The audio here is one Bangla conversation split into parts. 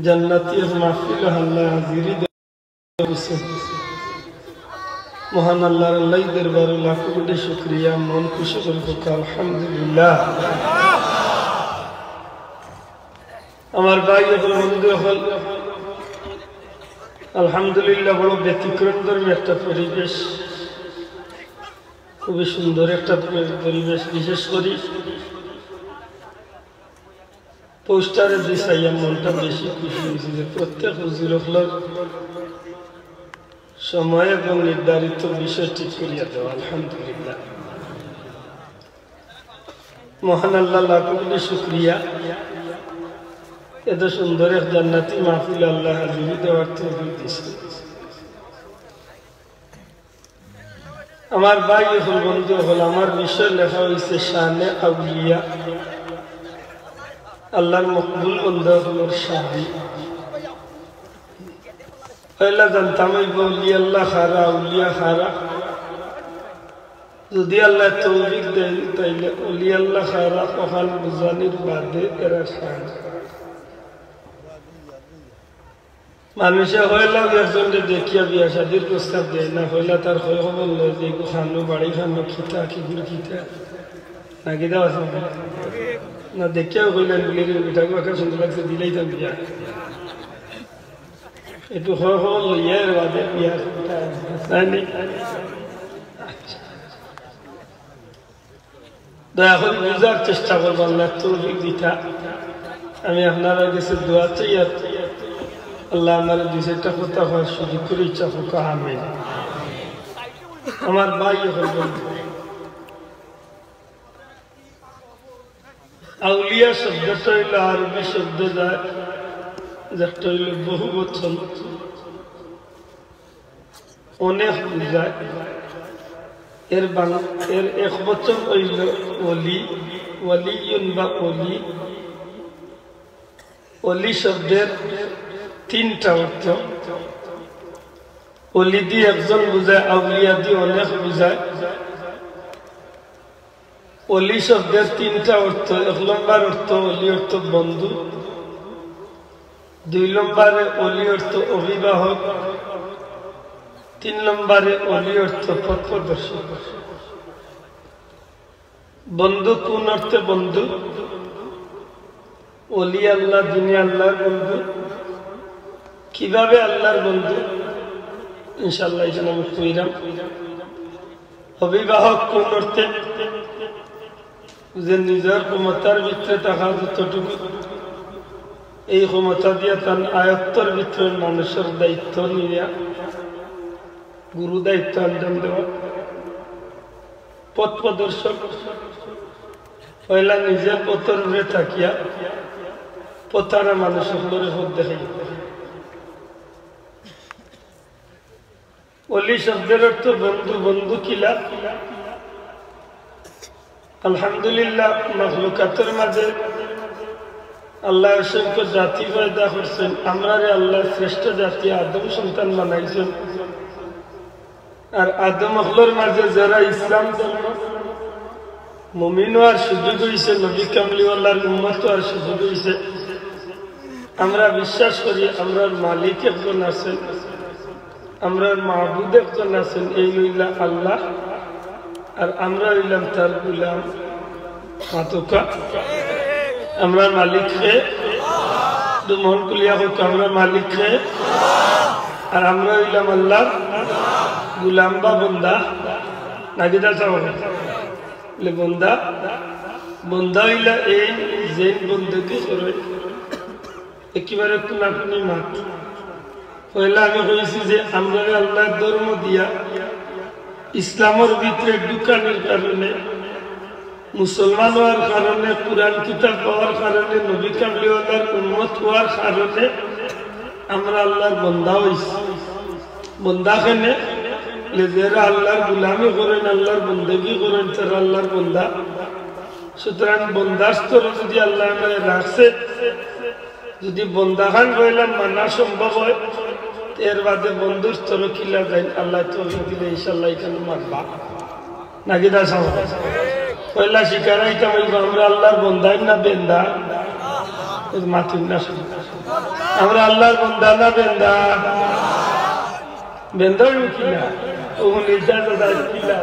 জান্নাতি মাহফিল আল্লাহ হাজিরি দেছে মহান আল্লাহর আল্লাহ দরবারে লাখ কোটি শুকরিয়া মন খুশি করতে আলহামদুলিল্লাহ। আমার ভাই এবং বন্ধু হল আলহামদুলিল্লাহ বড় ব্যতিক্রমধর্মী একটা পরিবেশ, খুবই সুন্দর একটা পরিবেশ। বিশেষ করে পোস্টারে দিছাইয়া মনটা বেশি খুশি হয়েছে যে প্রত্যেক হুজুর হলের সময় এবং নির্ধারিত বিষয় ঠিক করিয়া দেওয়া আলহামদুলিল্লাহ। মহান আল্লাহ লাখ কোটি শুকরিয়া, এত সুন্দর এক জান্নাতি মাহফিল আল্লাহ হাজিরি দেওয়ার তৌফিক দিয়েছে। আমার ভাই হল বন্ধু হল আমার বিষয় লেখা হয়েছে শানে আউলিয়া, আল্লাহর মকবুল বন্দা হলোর শাহি। পয়লা জানতাম বলি আল্লাহ খারা আউলিয়া খারা, যদি আল্লাহ তৌফিক দেন তাইলে অলি আল্লাহ খারা কখন বুঝানির বাদে এরা শান। মানুষে হইলাম একজনকে দেখিয়া বিয়া শাদির প্রস্তাব দেয় না, হইলা তার হয় খবর লয় যে খানো বাড়ি খানো খিতা খিগুর খিতা না কিতা আছে না, দেখিয়াও কইলেন বিলের মিঠাকে একটা সুন্দর লাগছে দিলেই তার বিয়া একটু হয় খবর লইয়া বাদে বিয়া দয়া করে বুঝার চেষ্টা করবো আল্লাহ তৌফিক দিতা। আমি আপনারা কাছে দোয়া চাই আর আল্লাহ আমার দুই চারটা কথা হয় সুযোগ করে ইচ্ছা হোক আমিন। আমার ভাই হল আউলিয়া শব্দটা হইল আরবি শব্দ যায়, যেটা হইল বহু বচন, অনেক বুঝায়। এর এক বচন হইল অলি, ওয়ালিয়ুন বা অলি। অলি শব্দের তিনটা অর্থ। অলি দিয়ে একজন বুঝায়, আউলিয়া দিয়ে অনেক বুঝায়। অলি শব্দের তিনটা অর্থ। এক নম্বর অর্থ অলি অর্থ বন্ধু, দুই নম্বরে অলি অর্থ অভিভাবক, তিন নম্বরে অলি অর্থ পথ প্রদর্শক। বন্ধু কোন অর্থে বন্ধু? অলি আল্লাহ, যিনি আল্লাহর বন্ধু। কিভাবে আল্লাহর বন্ধু ইনশাআল্লাহ এখানে আমি কইলাম। অভিভাবক কোন অর্থে? যে নিজের ক্ষমতার ভিতরে থাকা যতটুকু, এই ক্ষমতা দিয়ে তার আয়ত্তর ভিতরে মানুষের দায়িত্ব নিয়ে গুরু দায়িত্ব আঞ্জাম দেওয়া। পথ প্রদর্শক পয়লা নিজের পথের উপরে থাকিয়া পথারা মানুষের পথ দেখাই। অলি শব্দের অর্থ বন্ধু। বন্ধু কিলা? আলহামদুলিল্লাহ মাখলুকাতের মাঝে আল্লাহ অসংখ্য জাতি পয়দা করছেন। আমরা আল্লাহ শ্রেষ্ঠ জাতি আদম সন্তান বানাইছেন। আর আদম হলোর মাঝে যারা ইসলাম ধর্ম মুমিন হওয়ার সুযোগ হয়েছে, নবী কামলিওয়ালার উম্মত হওয়ার সুযোগ হয়েছে। আমরা বিশ্বাস করি আমরা মালিক একজন আছেন, আমরা মাহবুদ একজন আছেন, এই হইলা আল্লাহ, আর আমরা হইলাম তার গুলাম মাতুকা। আমরা মালিক হে মন কুলিয়া হোক, আমরা মালিক হে, আর আমরা হইলাম আল্লাহ গুলাম বা বন্দা। নাগিদা চাওয়া বন্দা। বন্দা হইলা এই যে বন্ধুকে করে একেবারে কোনাকুনি মাত পয়লা আমি কইছি যে আমরা আল্লাহ ধর্ম দিয়া ইসলামের ভিতরে ঢুকানোর কারণে, মুসলমান হওয়ার কারণে, কুরআন কিতাব পাওয়ার কারণে, নবী কামলিওয়ালার উম্মত হওয়ার কারণে আমরা আল্লাহর বন্দা হইছি। বন্দা কেনে? যারা আল্লাহর গুলামি করেন, আল্লাহর বন্দেগী করেন, তারা আল্লাহর বন্দা। সুতরাং বন্দার স্তরে যদি আল্লাহ আমাদের রাখছে, যদি বন্দাখান হইলাম মানা সম্ভব হয়, এর বাদে বন্ধুর স্তরে কিলা যায় আল্লাহ তৌফিক দিলে ইনশাআল্লাহ এখানে মানবা। নাকি দা সামনে পয়লা শিকারাইটা বলবো আমরা আল্লাহর বন্দাই না বেন্দা মাতুন না। আমরা আল্লাহর বান্দা না বেন্দা বেন্দা কিনা ও নির্যাত কিলা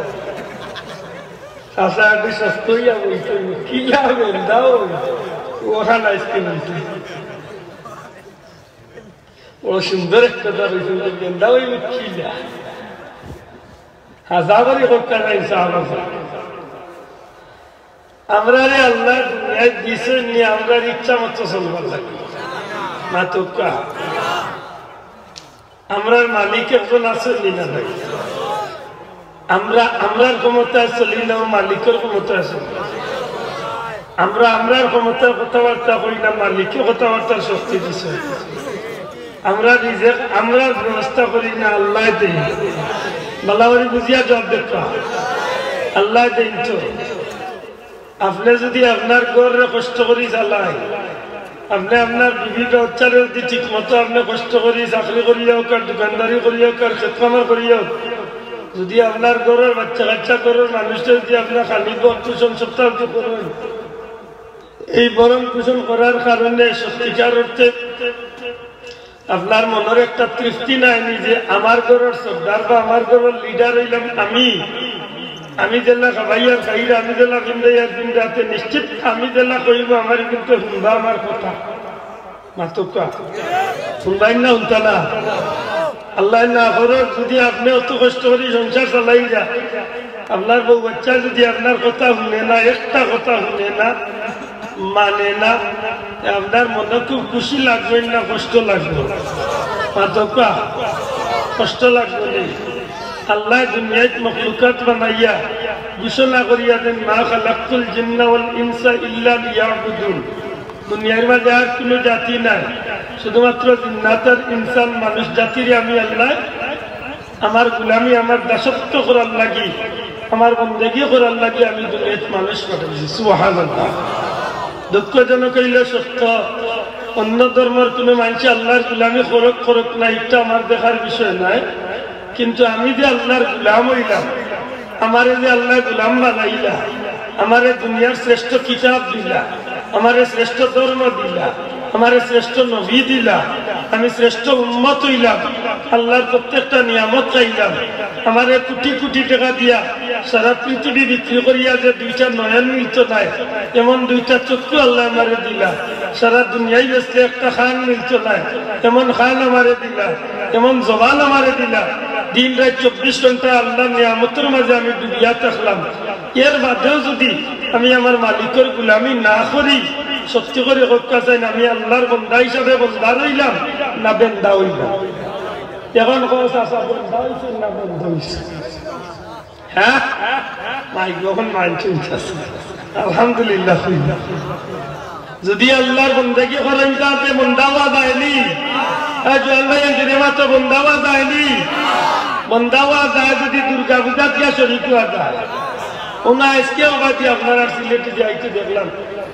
আসা আগে সস্তইয়া বলতে কিলা বেন্দা ওখানে আইসকে বলতে ও সুন্দর একটা বেন্দা ওই কিলা হাজাবারই করতে নাই আমরা রে আল্লাহ দুনিয়ায় দিছে নিয়ে আমরা ইচ্ছা মতো চলবার লাগে মাতুকা আমরার মালিক একজন আছে না ভাই আমরার ক্ষমতায় চলি না মালিকের ক্ষমতায় চলি আমরার ক্ষমতার কথাবার্তা করি না মালিকের কথাবার্তার শক্তি দিছে আমরা নিজে আমরা ব্যবস্থা করি না আল্লাহ দেই বালাবাড়ি বুঝিয়া জব দেখা আল্লাহ দেন তো আপনি যদি আপনার ঘরে কষ্ট করি চালায় আপনি আপনার বিবিধ বাচ্চারে যদি ঠিক মতো আপনি কষ্ট করি চাকরি করিয়া হোক আর দোকানদারি করিয়া হোক আর ক্ষেতকামার করিয়া হোক যদি আপনার ঘরের বাচ্চা কাচ্চা ঘরের মানুষটা যদি আপনার খালি পোষণ সপ্তাহ করেন এই বরং পোষণ করার কারণে সত্যিকার অর্থে আপনার মনের একটা তৃপ্তি নাই যে আমার ঘরের সর্দার বা আমার ঘরের লিডার হইলাম আমি জেলা খাবাইয়ার খাইলে আমি জেলা বিন্দাইয়ার বিন্দাতে নিশ্চিত আমি জেলা কইব আমার কিন্তু শুনবা আমার কথা মাতুকা শুনবাই না শুনতা না আল্লাহ না করো যদি আপনি অত কষ্ট করি সংসার চালাই যা আপনার বউ বাচ্চা যদি আপনার কথা শুনে না একটা কথা শুনে না মানে না আপনার মনে খুব খুশি লাগবে না কষ্ট লাগবে মাতুকা কষ্ট লাগবে আল্লাহ দুনিয়াত মখলুকাত বানাইয়া ঘোষণা করিয়া দেন মা খালাকতুল জিন্না ওয়াল ইনসা ইল্লা লিয়াবুদুন দুনিয়ার মাঝে আর কোনো জাতি নাই শুধুমাত্র জিন্নাত আর ইনসান মানুষ জাতির আমি আল্লাহ আমার গোলামি আমার দাসত্ব করার লাগি আমার বন্দেগী করার লাগি আমি দুনিয়াত মানুষ পাঠাইছি সুবহানাল্লাহ দুঃখজনক হইলে সত্য অন্য ধর্মের কোনো মানুষ আল্লাহর গোলামি করক না এটা আমার দেখার বিষয় নাই কিন্তু আমি যে আল্লাহর গোলাম হইলাম আমারে যে আল্লাহ গোলাম বানাইলা আমারে দুনিয়ার শ্রেষ্ঠ কিতাব দিলা আমারে শ্রেষ্ঠ ধর্ম দিলা আমারে শ্রেষ্ঠ নবী দিলা আমি শ্রেষ্ঠ উম্মত হইলাম আল্লাহর প্রত্যেকটা নিয়ামত চাইলাম আমারে কোটি কোটি টাকা দিয়া সারা পৃথিবী বিক্রি করিয়া যে দুইটা নয়ন মিলত নাই এমন দুইটা চক্ষু আল্লাহ আমারে দিলা সারা দুনিয়ায় বেসলে একটা খান মিলত নাই এমন খান আমারে দিলা এমন জবান আমারে দিলা দিন রাত 24 ঘন্টা আল্লাহর নিয়ামতের মাঝে আমি ডুবিয়া থাকলাম এর বাদেও যদি আমি আমার মালিকের গোলামি না করি সত্যি করে হত্যা চাই না আমি আল্লাহর বন্দা হিসাবে বন্দা রইলাম না বেন্দা হইলাম এখন বন্দা হয়েছে না বন্ধ হয়েছে হ্যাঁ মাইক যখন মাইক আলহামদুলিল্লাহ যদি আল্লাহর বন্দাকে করেন তাতে বন্দাওয়া দেয়নি মাত্র বন্দাওয়া দেয়নি বন্দাওয়া যায় যদি দুর্গা পূজা দিয়া শরীর হওয়া যায় ওনা আজকে অবাদি আপনারা সিলেটে যাইতে দেখলাম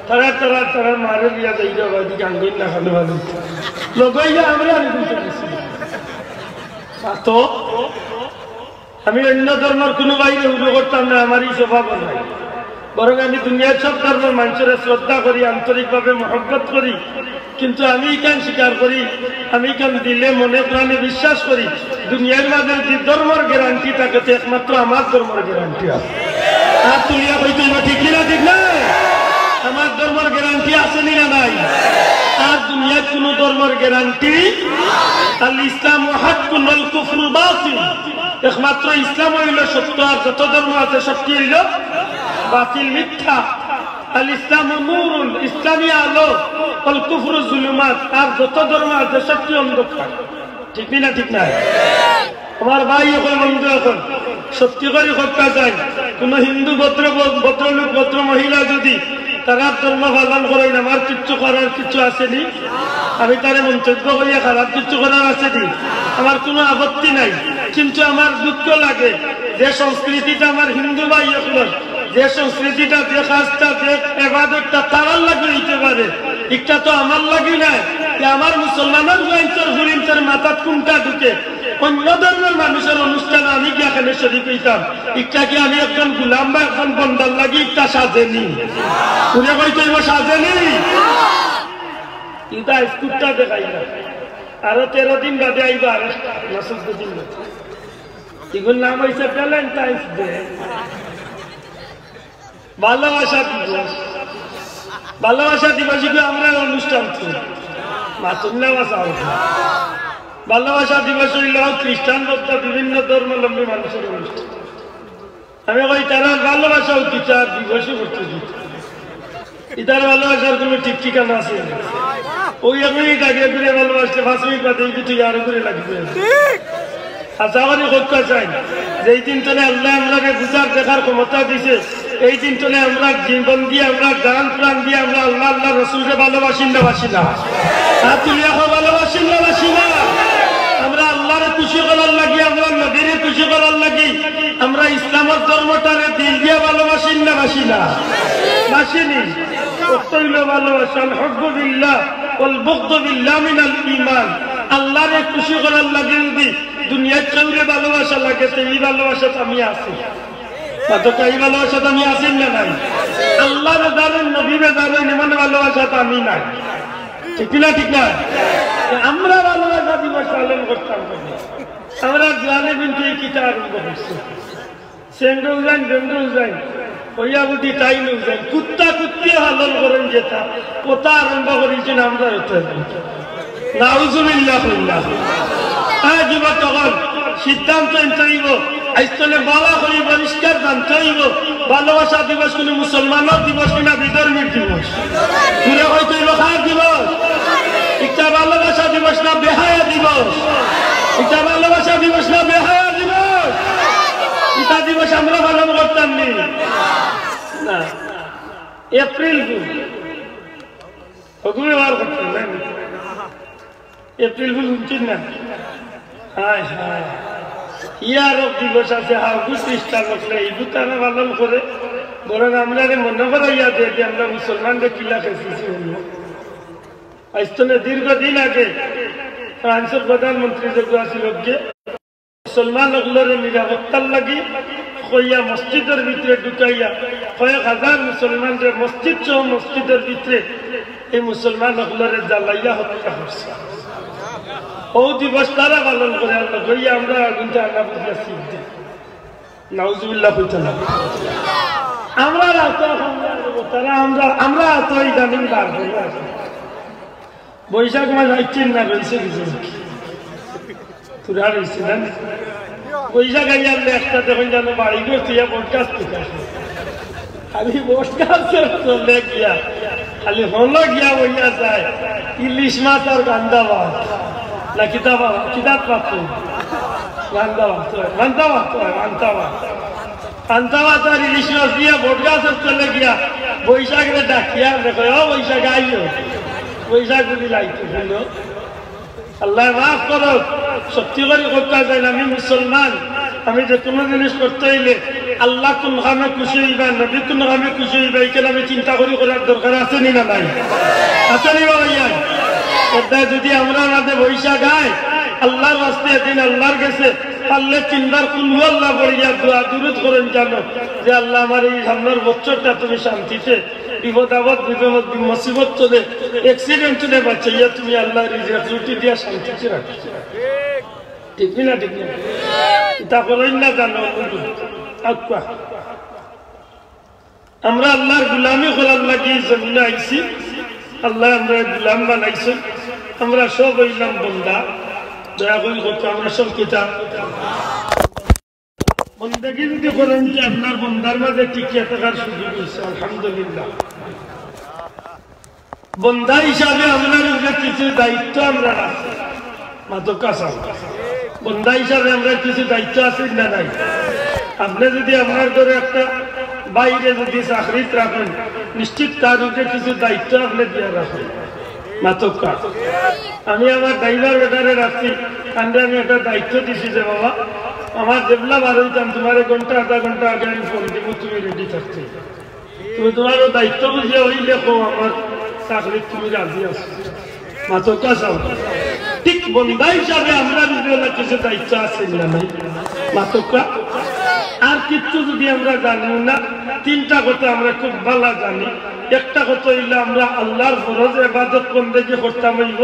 তারা মারে দিয়া যাই অবাদি গাঙ্গই না খালে ভালো লগইয়া আমরা তো আমি অন্য ধর্মের কোনো বাইরে উড়ো করতাম না আমারই স্বভাব নাই বরং আমি দুনিয়ার সব ধর্মের মানুষের শ্রদ্ধা করি আন্তরিকভাবে মহব্বত করি কিন্তু আমি কেন স্বীকার করি আমি কেন দিলে মনে প্রাণে বিশ্বাস করি দুনিয়ার মাঝে যে ধর্মের গ্যারান্টি থাকে একমাত্র আমার ধর্মের গ্যারান্টি আছে আর তুলিয়া কইতে ঠিক কিনা ঠিক নাই আমার ধর্মের গ্যারান্টি আছে না নাই আর দুনিয়ার কোন ধর্মের গ্যারান্টি আল ইসলাম হাক্কুন ওয়াল কুফরু বাতিল একমাত্র ইসলাম হইল সত্য আর যত ধর্ম আছে সব কি হইল বাতিল মিথ্যা আল ইসলাম নূরুন ইসলামী আলো ওয়াল কুফরু যুলুমাত আর যত ধর্ম আছে সব কি অন্ধকার ঠিক না ঠিক না আমার ভাই এখন বন্ধু এখন সত্যি করে হত্যা যায় কোন হিন্দু ভদ্রলোক ভদ্র মহিলা যদি তারা ধর্ম পালন করেন আমার কিচ্ছু করার কিছু আসেনি আমি তারে মন্তব্য করিয়া খারাপ কিছু করার আসেনি আমার কোনো আপত্তি নাই কিন্তু আমার দুঃখ লাগে যে সংস্কৃতিটা আমার হিন্দু ভাই এখন যে সংস্কৃতিটা যে কাজটা যে এবাদতটা তারার লাগে হইতে পারে এটা তো আমার লাগি নাই যে আমার মুসলমানের হরিণের মাথার কোনটা ঢুকে অন্য ধর্মের মানুষের অনুষ্ঠানে আমি কি এখানে শরীর হইতাম এটা কি আমি একজন গুলাম বা একজন বন্দার লাগি এটা সাজেনি পুরে কইতে সাজেনি এটা স্কুটটা দেখাই না আরো 13 দিন বাদে আইবা আর 14 দিন বাদে এগুলোর নাম হয়েছে ভ্যালেন্টাইন্স ডে ভালোবাসা দিবস ভালোবাসা দিবসে আমরা অনুষ্ঠান করি ভালোবাসা দিবস হইল খ্রিস্টান বৌদ্ধ বিভিন্ন ধর্মাবলম্বী মানুষের অনুষ্ঠান আমি কই তারা ভালোবাসা উচিত আর দিবসও করতে দিত ইতার ভালোবাসার কোনো ঠিক ঠিকানা আছে ওই এখনই দাঁড়িয়ে ঘুরে ভালোবাসলে 5 মিনিট বাদে কিছু আরো করে লাগবে আচ্ছা আমাদের করতে চাই যে এই দিন চলে আল্লাহ আমাকে বুঝার দেখার ক্ষমতা দিছে এই দিন চলে আমরা জীবন দিয়ে আমরা গান প্রাণ দিয়ে আমরা আল্লাহ আল্লাহ রসুলকে ভালোবাসি না বাসি না আর তুমি এখন ভালোবাসি না বাসি না আমরা আল্লাহরে খুশি করার লাগি আমরা নবীরে খুশি করার লাগি আমরা ইসলামের ধর্মটারে দিল দিয়ে ভালোবাসি না বাসি না বাসিনি কতইলো ভালোবাসা আল হুব্বু বিল্লাহ ওয়াল বুগদু বিল্লাহ মিনাল ঈমান আল্লাহরে খুশি করার লাগি যদি দুনিয়ার চৌরে ভালোবাসা লাগে তো এই ভালোবাসা আমি আছি মাত্র এই ভালোবাসা আমি আছি না নাই আল্লাহ জানেন নবী জানেন এমন ভালোবাসা তো আমি নাই ঠিক না ঠিক না আমরা ভালোবাসা দিবস পালন করতাম আমরা গ্রামে কিন্তু এই কিতা আরম্ভ করছি সেন্ডু যান ডেন্ডু যান হইয়া বুদ্ধি তাই নুক যান কুত্তা কুত্তিয়ে পালন করেন যেটা কোথা আরম্ভ করেছেন আমরা হতে নাউজুবিল্লাহ কইলা হ্যাঁ যুবক তখন সিদ্ধান্ত চাইব আইস্তলে বালা করি পরিষ্কার জানতে হইব ভালোবাসা দিবস কোন মুসলমানের দিবস কিনা বিধর্মীর দিবস ঘুরে হয়তো লোকার দিবস একটা ভালোবাসা দিবস না বেহায়া দিবস এটা ভালোবাসা দিবস না বেহায়া দিবস এটা দিবস আমরা পালন করতাম না এপ্রিল ফুল বার করতাম এপ্রিল ফুল উঠছেন না হায় হায় ইয়ার দিবস আছে হাউস খ্রিস্টান লোকরা এই তারা পালন করে বরং আমরা মনে করাইয়া যে আমরা মুসলমানদের কিলা খেয়েছি আইস্তনে দীর্ঘদিন আগে ফ্রান্সের প্রধানমন্ত্রী যে আসিল মুসলমান লোকদের নিরাপত্তার লাগি কইয়া মসজিদের ভিতরে ঢুকাইয়া কয়েক হাজার মুসলমানদের মসজিদ সহ মসজিদের ভিতরে এই মুসলমান লোকদের জ্বালাইয়া হত্যা করছে ও দিবস তারা পালন করে আল্লাহ কইয়া আমরা কিন্তু আল্লাহ বুঝিয়া শিখ দিই নাউজুবিল্লাহ কইতে না আমরা তারা আমরা তো ইদানিং বার করে আসি বৈশাখ মাস আইছেন না রয়েছে কিছু তুরা রয়েছে না বৈশাখ আইয়া একটা দেখুন জানো বাড়ি গিয়ে তুই পডকাস্ট থেকে আসে খালি পডকাস্টের চলে গিয়া খালি হলো গিয়া বইয়া যায় ইলিশ মাছ আর গান্দা ভাত না কিতাব পাত্র গান্দা ভাত আর ইলিশ মাছ দিয়া পডকাস্টের চলে গিয়া বৈশাখে ডাকিয়া দেখো ও বৈশাখ আইও বৈশাখ যদি লাইতে শুনো আল্লাহ মাফ করো সত্যি করে করতে চাই না আমি মুসলমান আমি যে কোনো জিনিস করতে হইলে আল্লাহ কোন কামে খুশি হইবা নবী কোন কামে খুশি হইবা এখানে আমি চিন্তা করি করার দরকার আছে নি না নাই আছে নি ভাইয়া যদি আমরা আমাদের বৈশাখ গায় আল্লাহর রাস্তে দিন আল্লাহর গেছে পারলে চিন্তার কোন আল্লাহ পড়িয়া দোয়া দূরত করেন জানো যে আল্লাহ আমার এই সামনের বছরটা তুমি শান্তিতে বিপদ আপদ বিপদ মুসিবত চলে অ্যাক্সিডেন্ট চলে বাঁচাইয়া তুমি আল্লাহর রুটি দিয়া শান্তিতে রাখো ঠিক না ঠিক না এটা করেন না জানো আমরা আল্লাহর গুলামি করার লাগি জমিনে আইছি আল্লাহ আমরা গুলাম বানাইছেন আমরা সব হইলাম বন্দা দয়া করি করতে আমরা সব কিতাব বন্দাগি যদি করেন যে আপনার বন্দার মাঝে টিকিয়ে থাকার সুযোগ হয়েছে আলহামদুলিল্লাহ বন্দা হিসাবে আমরা কিছু দায়িত্ব আমরা আছে মাদক কাছা বন্দা হিসাবে আমরা কিছু দায়িত্ব আছে না নাই আপনি যদি আপনার ধরে একটা বাইরে যদি চাকরিত রাখেন নিশ্চিত তার উপরে কিছু দায়িত্ব আপনি দিয়ে রাখেন মাতকা আমি আমার ড্রাইভার বেটারে রাখছি কান্দে আমি একটা দায়িত্ব দিছি যে বাবা আমার যেগুলা বার হইতাম তোমার ঘন্টা আধা ঘন্টা আগে আমি ফোন দিব তুমি রেডি থাকতে তুমি তোমারও দায়িত্ব বুঝিয়ে হইলে আমার চাকরি তুমি রাজি আছো মাতকা চাও ঠিক বন্ধা হিসাবে আমরা যদি কিছু দায়িত্ব আছে না নাই মাতকা আর কিচ্ছু যদি আমরা জানি না, তিনটা কথা আমরা খুব ভালো জানি। একটা কথা হইল আমরা আল্লাহর ফরজ ইবাদত বন্দেগী করতাম হইব।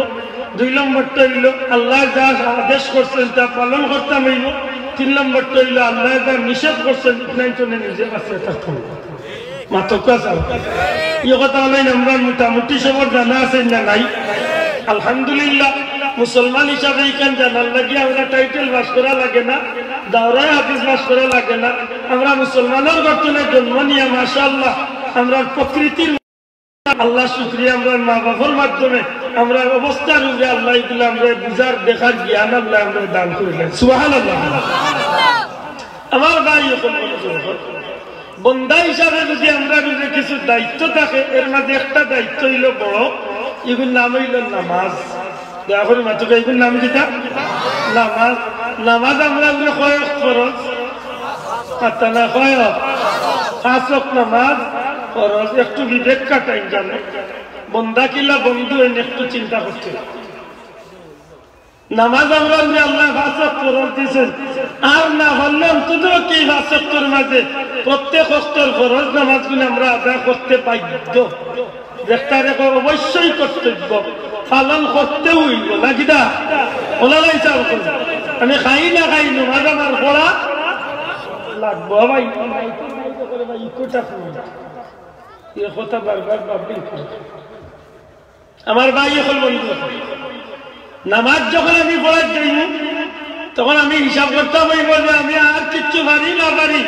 2 নম্বরটা হইল আল্লাহ যা আদেশ করছেন তা পালন করতাম হইব। 3 নম্বরটা হইল আল্লাহ যা নিষেধ করছেন ইতনাইজনে নিজে বাঁচিয়ে থাকতাম। মাত্র কথা এই কথা হলে আমরা মোটামুটি সবার জানা আছে না নাই? আলহামদুলিল্লাহ মুসলমান হিসাবে এখান জানার লাগে আমরা টাইটেল পাস করা লাগে না, দাওরায় হাদিস পাস করা লাগে না। আমরা মুসলমানের গঠনে জন্ম নিয়ে মাশাআল্লাহ আমরা প্রকৃতির আল্লাহ শুকরিয়া, আমরা মা বাবার মাধ্যমে আমরা অবস্থার উপরে আল্লাহ এগুলো আমরা বুঝার দেখার জ্ঞান আল্লাহ আমরা দান করিলেন। সুবহানাল্লাহ। আমার ভাই এখন বন্দা হিসাবে যদি আমরা কিছু দায়িত্ব থাকে, এর মাঝে একটা দায়িত্ব হইল বড়, এগুলোর নাম হইল নামাজ। দয়া করে মাতুকে এগুলোর নাম কিটা? নামাজ। নামাজ আমরা কয়েক ফরজ না কয়েক 5 ওয়াক্ত নামাজ ফরজ। একটু বিবেক কাটাই জানো বন্দা কিলা বন্ধু এনে একটু চিন্তা করতে। নামাজ আমরা আল্লাহ 5 ওয়াক্ত ফরজ দিয়েছেন, আর না হলে অন্তত কি 5 ওয়াক্তের মাঝে প্রত্যেক ওয়াক্তের ফরজ নামাজগুলো আমরা আদায় করতে বাধ্য। যেটা দেখো অবশ্যই কর্তব্য পালন করতে হইব নাকি দা ওলাই চাল করে। আমি খাই না খাই নামাজ আমার পড়া লাগবো ভাই। এ কথা বারবার ভাববেন। আমার ভাই এখন বন্ধু নামাজ যখন আমি পড়ার যাই তখন আমি হিসাব করতে হইব যে আমি আর কিচ্ছু পারি না পারি,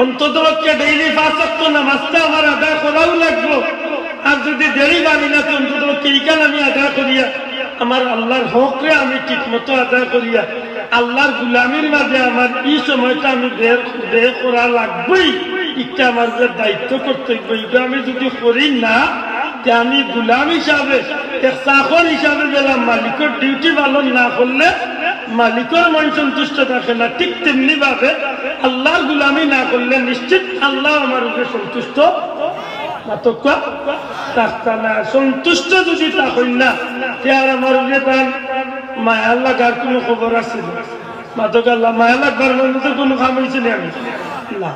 অন্তত ডেইলি 5 ওয়াক্ত নামাজটা আমার আদায় করাও লাগবো। আর যদি দেরি পারি না তো অন্তত এইখান আমি আদায় করিয়া আমার আল্লাহর হকরে আমি ঠিক মতো আদায় করিয়া আল্লাহর গুলামির মাঝে আমার এই সময়টা আমি বের করা লাগবেই। এটা আমার যে দায়িত্ব কর্তব্য, এটা আমি যদি করি না আমি গুলাম হিসাবে এক চাকর হিসাবে গেলাম, মালিকের ডিউটি পালন না করলে মালিকের মন সন্তুষ্ট থাকে না। ঠিক তেমনি ভাবে আল্লাহর গুলামি না করলে নিশ্চিত আল্লাহ আমার উপরে সন্তুষ্ট না। সন্তুষ্ট যদি থাকেন না আর আমার উপরে তার মায়া লাগার কোনো খবর আছে মাতক আল্লাহ মায়া লাগবার মধ্যে কোনো কাম হয়েছে না আমি না।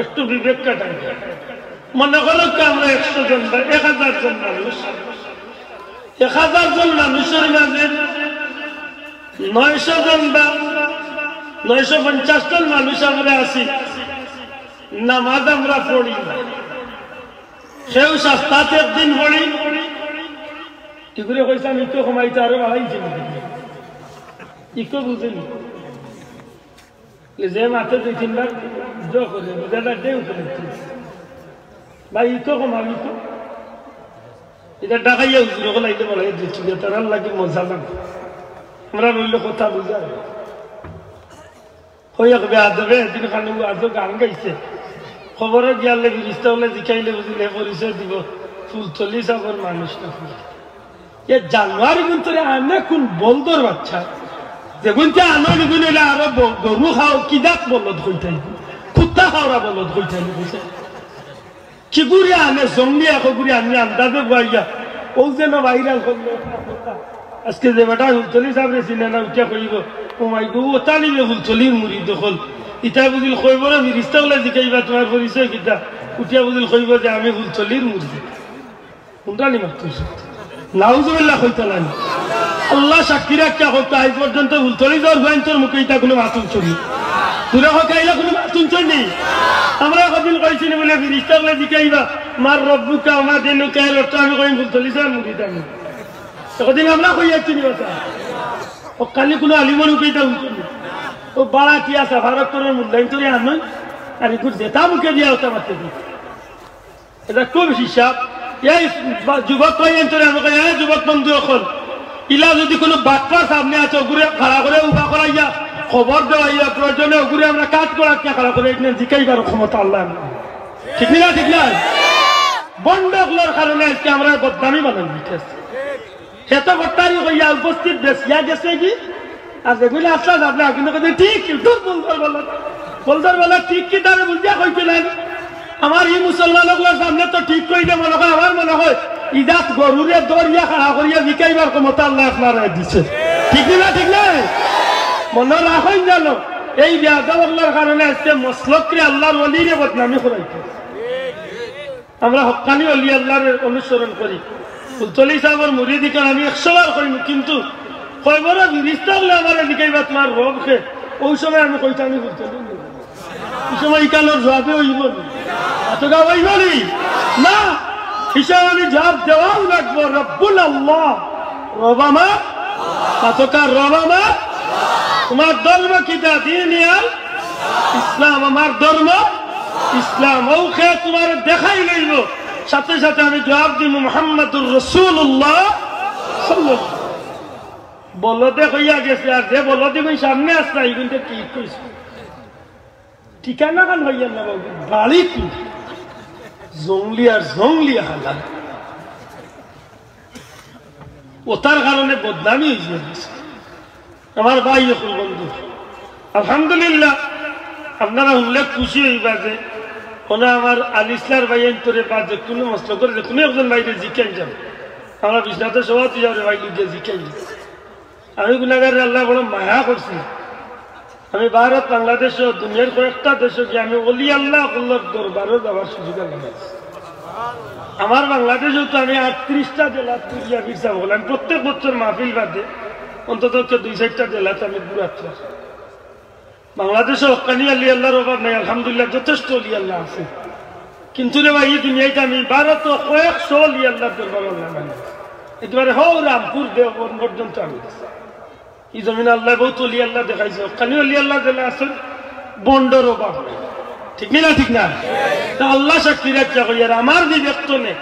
একটু বিবেক কাটাই। মনে করো আমরা 100 জন বা 1000 জন মানুষ, 1000 জন মানুষের মাঝে 900 জন বা 950 জন মানুষ আমরা আছি, নামাজ আমরা পড়ি না। সেও সপ্তাহে একদিন পড়ি, এগুলো কইছে আমি ইকো কমাইতে আরো বাড়াইছি ইকো বুঝেনি যে মাত্র 2-3 বার করে বুঝাটা দেউ করে ভাই ইকো কমাবি তো এটা ডাকাইয়া উজুর লাইতে বলা দিচ্ছি তার লাগে মজা লাগে। আমরা বললে কথা বুঝা হইয়া আদবে এদিন খানে আজ গান গাইছে খবরে গিয়ালে বিরিস্তা হলে জিকাইলে বুঝিলে পরিচয় দিব ফুলতলি সাগর মানুষ না। এ জানুয়ারি কিন্তু আনে কোন বলদর বাচ্চা যে গুনতে আনন্দ গুনিলে আরো গরু খাও কি দাঁত বলদ হইতাই কুত্তা খাওয়া বলদ হইতাই বুঝে কি গুড়ি আনে জঙ্গি এখন গুড়ি আমি আন্দাজে গাইয়া ও যেন ভাইরাল করলো আজকে যে বেটা ফুলতলি সাবরে চিনে না উঠিয়া কইব ও মাই গো তালিবে ফুলতলির মুড়ি দখল ইটা বুঝিল কইব না বিরিস্তা বলে জিকাইবা তোমার পরিচয় কিতা উঠিয়া বুঝিল কইব যে আমি ফুলতলির মুড়ি কোনটানি মাত্র নাউজুবিল্লাহ কইতালাম আল্লাহ সাক্ষী রাখা হতো আজ পর্যন্ত ফুলতলি যাওয়ার ভাই তোর মুখে ইটা কোনো মাতুন চলি তোরা হকাইলা কোনো মাতুন চলি। আমরা কদিন কইছিনি বলে বিরিস্তা বলে জিকাইবা মার রব্বুকা আমার দিনুকা এর আমি কইম ফুলতলি যাওয়ার মুড়ি দামি কদিন আমরা কইয়াছি কথা ও কালি কোনো আলিমন উঠেইতা উঠলি ও বাড়া কি আছে ভারত তোর মূল্যায়ন তোরে আনন আর এগুলো যেটা মুখে দিয়া হতে পারতে এটা খুব হিসাব। এই যুবক কইন তোরে আমি কই হ্যাঁ যুবক বন্ধু এখন ইলা যদি কোনো বাচ্চা সামনে আছে ওগুলো খাড়া করে উভা করাইয়া খবর দেওয়াইয়া প্রয়োজনে ওগুলো আমরা কাজ করার খাড়া করে এখানে জিকাইবার ক্ষমতা আল্লাহ ঠিক না ঠিক না। বন্ধগুলোর কারণে আজকে আমরা বদনামি বানাই দিতেছি সে তো ভট্টারি হইয়া উপস্থিত বেশিয়া গেছে কি আর যেগুলো আসলে আপনি কিন্তু ঠিক দূর বলদার বেলা ঠিক কি তারা বুঝিয়া কইছিলেন আমার এই মুসলমানগুলোর সামনে তো ঠিক কইলে মনে হয় আমার মনে হয় ইদাত গরুরে দরিয়া খাড়া করিয়া বিকাইবার ক্ষমতা আল্লাহ আপনারা দিচ্ছে ঠিক না ঠিক না মনে রাখেন জানো এই বেয়াদব আল্লাহর কারণে আজকে মসলকরে আল্লাহর ওলিরে বদনামি করাইতে। আমরা হক্কানি ওলি আল্লাহর অনুসরণ করি। ফুলতলি সাহেবের মুরিদিকে আমি 100 বার করি, কিন্তু কয়বার বিরিস্তা হলে আমার এদিকে তোমার রব খে ওই সময় আমি কইতে আমি ফুলতলি এই সময় এই কালোর জবাবে হইব এতটা হইব না, হিসাব আমি জবাব দেওয়াও লাগবো। রব্বুল আল্লাহ, রব আমার এতকার রব আমার। তোমার ধর্ম কিতা? দিন ইসলাম। আমার ধর্ম ইসলাম। ও খে তোমার দেখাই লইব, সাথে সাথে আমি জবাব দিব মুহাম্মাদুর রাসূলুল্লাহ সাল্লাল্লাহু আলাইহি ওয়াসাল্লাম। বলদে হইয়া গেছে, আর যে বলদি কই সামনে আসছে এই কিন্তু ঠিক কইছে। ঠিকানা কান হইয়া না বাবু, বাড়ি কি জঙ্গলি আর জঙ্গলি হালাল। ওটার কারণে বদনামি হয়ে গেছে। আমার ভাই এখন বন্ধু, আলহামদুলিল্লাহ আপনারা উল্লেখ খুশি হইবা যে ওনা আমার আল ইসলার ভাই তোরে বা যে কোনো মশলা করে যে কোনো একজন বাইরে জিকেন যাবে, আমরা বিশ্বনাথের সভাপতি যাবে ভাই লুকিয়ে জিকেন যাবে। আমি গুণাগারের আল্লাহ বড় মায়া করছি। আমি ভারত, বাংলাদেশ ও দুনিয়ার কয়েকটা দেশে গিয়ে আমি অলি আল্লাহ আল্লাহর দরবারও যাওয়ার সুযোগ আল্লাহ। আমার বাংলাদেশেও তো আমি 38টা জেলা তুলিয়া ভিসা বললাম। প্রত্যেক বছর মাহফিল বাদে অন্তত 2-4টা জেলাতে আমি ঘুরাচ্ছি। বাংলাদেশে হক্কানি আলী আল্লাহর অভাব নাই, আলহামদুলিল্লাহ যথেষ্ট অলি আল্লাহ আছে। কিন্তু রে ভাই এই দুনিয়াতে আমি ভারত কয়েকশো অলি আল্লাহর দরবার আল্লাহ মানে একেবারে হও রামপুর দেওবন পর্যন্ত আমি এই জমিন আল্লাহ বহুত অলি আল্লাহ দেখাইছে। হক্কানি অলি আল্লাহ জেলা আছেন, বন্ডর অভাব নাই। ঠিক না? ঠিক না? আল্লাহ সাক্ষী রাখা করি। আর আমার বিবেক তো নেই,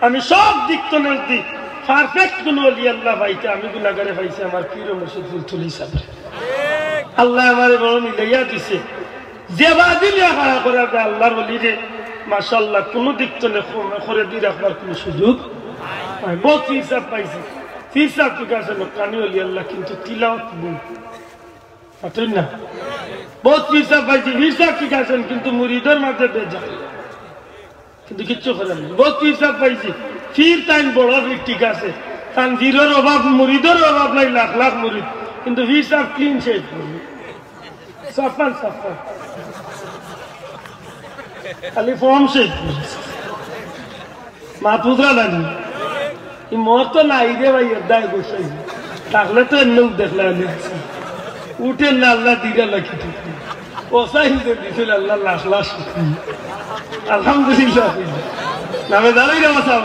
আমি সব দিক তো দিক পারফেক্ট কোন অলি আল্লাহ পাইতে আমি গুনাহগারে পাইছি আমার পীর মুর্শিদ ফুলতলি হিসাবে। আল্লাহ আমার বড় মিলাইয়া দিছে। যে বাদিলে খাড়া করে আল্লাহর অলিরে মাশাআল্লাহ কোনো দিক তো করে দিয়ে রাখবার কোনো সুযোগ নাই। বহুত হিসাব পাইছি। হিসাব ঠিক আছে কানি অলি আল্লাহ, কিন্তু তিলাওয়াত ভুল না। বহুত হিসাব পাইছি, হিসাব ঠিক আছেন কিন্তু মুরিদের মাঝে বেজা, কিন্তু কিচ্ছু করেন না। বহুত হিসাব পাইছি, ফির টাইম বড় ফির ঠিক আছে, কারণ ফিরের অভাব মুরিদের অভাব নাই, লাখ লাখ মুরিদ, কিন্তু হিসাব ক্লিন শেষ করবে সাফান সাফান খালি ফর্ম শেষ মাহফুজরা লাগি মর তো নাই রে ভাই দায় বসাই থাকলে তো এমনি দেখলে উঠেন না আল্লাহ দিদা লাখি ওসাই দিছিল আল্লাহ লাখ লাখ আলহামদুলিল্লাহ নামে দাঁড়াই রাখা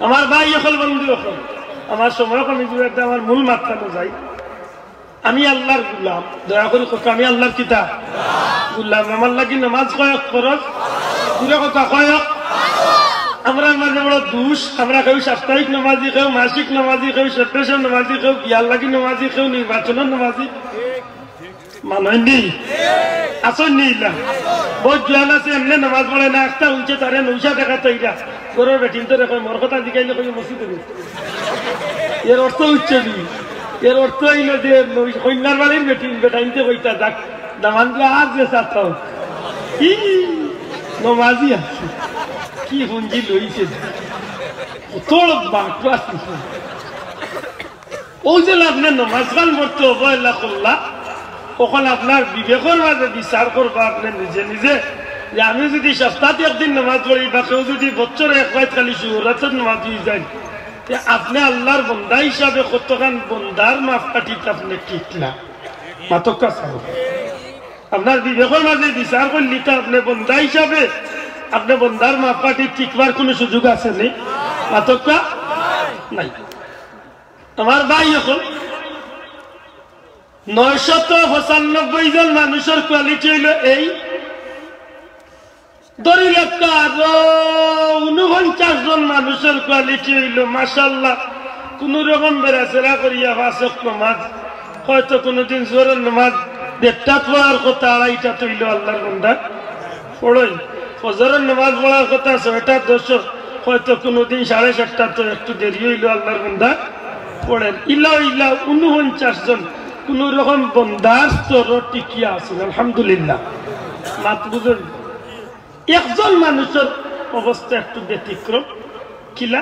আমার ভাই এখন বন্ধু এখন আমার সময় কমে একটা আমার মূল মাত্রানো যাই। আমি আল্লাহর গুলাম, দয়া করে আমি আল্লাহর কিতাব গুলাম। আমার লাগি নামাজ কয়েক খরচ দূরে কথা কয়েক আমরা মাঝে বড় দুষ। আমরা কেউ সাপ্তাহিক নামাজি, কেউ মাসিক নামাজি, কেউ সেপ্টেশন নামাজি, কেউ বিয়ার লাগি নামাজি, কেউ নির্বাচনের নামাজি। মানুষ নেই আসন নেই না বহুত জ্ঞান আছে এমনি নামাজ পড়ে না, একটা উঠে তারে 900 টাকা তৈরা গরুর বেটিন তো রেখে মোর কথা জিগাইলে কই মসজিদে এর অর্থ উচ্চ দি এর অর্থ হইল যে কন্যার বাড়ির বেটিন বেটাইনতে কইতা যাক দামান দিয়ে আর যে চাচ্ছাও কি নমাজি আছে কি হুঞ্জি লইছে তোর বাক্য আসছে ও যে আপনার নমাজ গান পড়তে অবহেলা করলা ওখানে আপনার বিবেকের মাঝে বিচার করবা আপনি নিজে নিজে যে আমি যদি সপ্তাহে একদিন নামাজ পড়ি বা কেউ যদি বছরে একবার খালি শুহরাতের নামাজ হয়ে যায় আপনি আল্লাহর বন্দা হিসাবে কতখান বন্দার মাপ কাটিতে আপনি টিকলা মাতকা সাহেব আপনার বিবেকের মাঝে বিচার করলি তো আপনি বন্দা হিসাবে আপনি বন্দার মাপ কাটি টিকবার কোনো সুযোগ আছে নি মাতকা নাই। আমার ভাই এখন 995 জন মানুষের কোয়ালিটি হইল এই ধরি একটা আরো 49 জন মানুষের কোয়ালিটি হইল মাশাআল্লাহ কোন রকম বেড়াচেরা করিয়া 5 ওয়াক্ত নামাজ হয়তো কোনদিন জোরের নামাজ 1:30 পড়ার কথা 2:30 তৈল আল্লাহর বান্দা পড়ই ফজরের নামাজ পড়ার কথা 6টা 10 হয়তো কোনদিন 7:30 তো একটু দেরি হইল আল্লাহর বান্দা পড়েন। ইলা 49 জন কোন রকম বন্দার স্তর টিকিয়া আছে আলহামদুলিল্লাহ। মাত বুঝুন একজন মানুষের অবস্থা একটু ব্যতিক্রম কিলা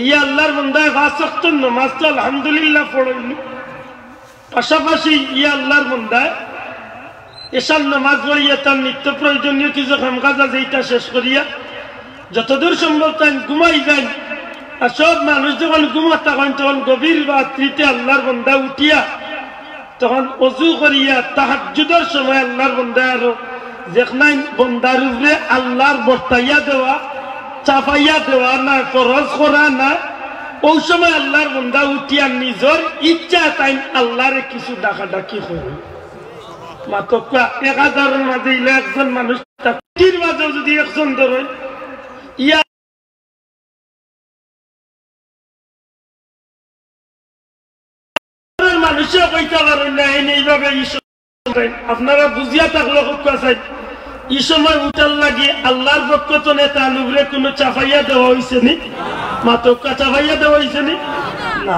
ইয়া আল্লাহর বন্দায় 5 ওয়াক্ত নামাজ তো আলহামদুলিল্লাহ পড়ল পাশাপাশি ইয়া আল্লাহর বান্দা এশার নামাজ পড়িয়া তার নিত্য প্রয়োজনীয় কিছু কামকাজ আছে এইটা শেষ করিয়া যতদূর সম্ভব তাই ঘুমাই যান। আর সব মানুষ যখন ঘুমা তখন তখন গভীর রাত্রিতে আল্লাহর বান্দা উঠিয়া তখন অজু করিয়া তাহাজ্জুদের সময় আল্লাহর বান্দা আরো যেখানে বন্দার উপরে আল্লাহর বর্তাইয়া দেওয়া চাপাইয়া দেওয়া না ফরজ করা না ওই সময় আল্লাহর বান্দা উঠিয়া নিজের ইচ্ছা তাই আল্লাহরে কিছু ডাকাডাকি করে মাত্র 1000-এর মাঝে ইলে একজন মানুষ তার মাঝে যদি একজন ধরেন ইয়া মানুষও কইতে পারেন না এইভাবে আপনারা বুঝিয়া থাকলে চাই এই সময় উঠার লাগে আল্লাহর পক্ষ তো নেতা নুবরে কোনো চাপাইয়া দেওয়া হয়েছে নি মাত্র চাপাইয়া দেওয়া হয়েছে নি না।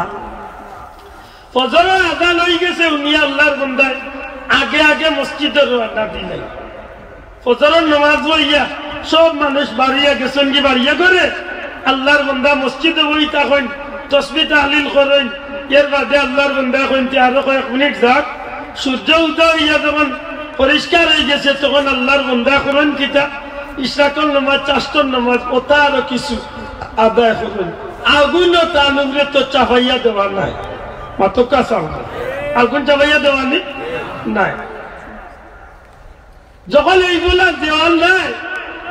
ফজরের আযান হয়ে গেছে উনি আল্লাহর বান্দায় আগে আগে মসজিদের রওনা দিলেন। ফজরের নামাজ পড়িয়া সব মানুষ বাড়িয়া গেছেন কি বাড়িয়া করে আল্লাহর বান্দা মসজিদে বই তখন তাসবিহ তাহলিল করেন। এর বাদে আল্লাহর বান্দা এখন আরো কয়েক মিনিট যাক সূর্য উদয় হইয়া যখন পরিষ্কার হয়ে গেছে তখন আল্লাহর বান্দা করেন কিতা ইশরাকের নামাজ চাষতর নামাজ ওটা আরো কিছু আদায় করেন। আগুনও তার উপরে তো চাপাইয়া দেওয়া নাই মাত্র কাঁচা আগুন চাপাইয়া দেওয়া নাই। যখন এইগুলা দেওয়াল নাই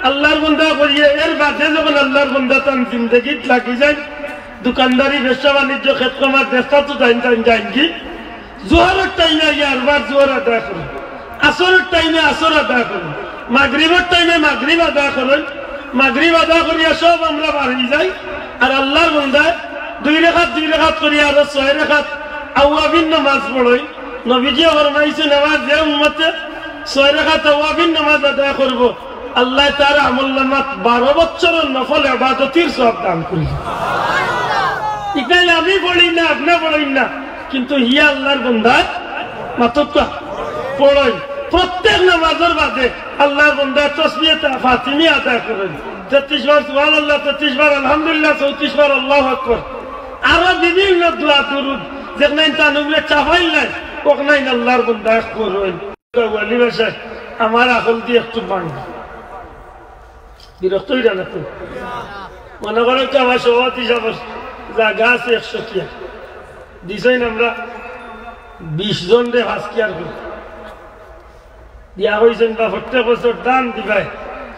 আল্লাহর বান্দা করিয়ে এর বাদে যখন আল্লাহর বান্দা তার জিন্দগিত লাগি যায় দোকানদারি ব্যবসা বাণিজ্য ক্ষেত্র আমার ব্যবসা তো যাই কি জোহরের টাইমে আরবার জোহর আদায় করুন, আসরের টাইমে আসর আদায় করুন, মাগরিবের টাইমে মাগরিব আদায় করুন। মাগরিব আদায় করিয়া সব আমরা বাড়ি যাই আর আল্লাহর বান্দায় 2 রেখাত করিয়া আরো 6 রেখাত আওয়াবিন নামাজ পড়ই। নবীজি ফরমাইছে নামাজ যে উম্মতে 6 রেখাত আওয়াবিন নামাজ আদায় করব আল্লাহ তার আমলনামাত 12 বছরের নফল ইবাদতের সওয়াব দান করিবে। এখানে আমি পড়ি না আপনি পড়েন না কিন্তু ইয়া আল্লাহর বান্দা মাত্র পড়েন। প্রত্যেক নামাজের বাদে আল্লাহর বান্দা তাসবিহ ফাতিমি আদায় করেন 33 বার সুবহানাল্লাহ, 33 বার আলহামদুলিল্লাহ, 34 বার আল্লাহু আকবার। আরো বিভিন্ন দোয়া দরুদ যেখানে তার উপরে চাপাই নাই ওখানে আল্লাহর বান্দা করেন। ওয়ালি ভাষায় আমার আকল দিয়ে একটু বাংলা বিরক্ত হইরা না তো মনে করেন তো আমার সভাপতি সাহেব জায়গা আছে 100 টিয়া দিছেন আমরা 20 জন রে ভাস্কিয়ার করি দিয়া হয়েছেন বা প্রত্যেক বছর দান দিবাই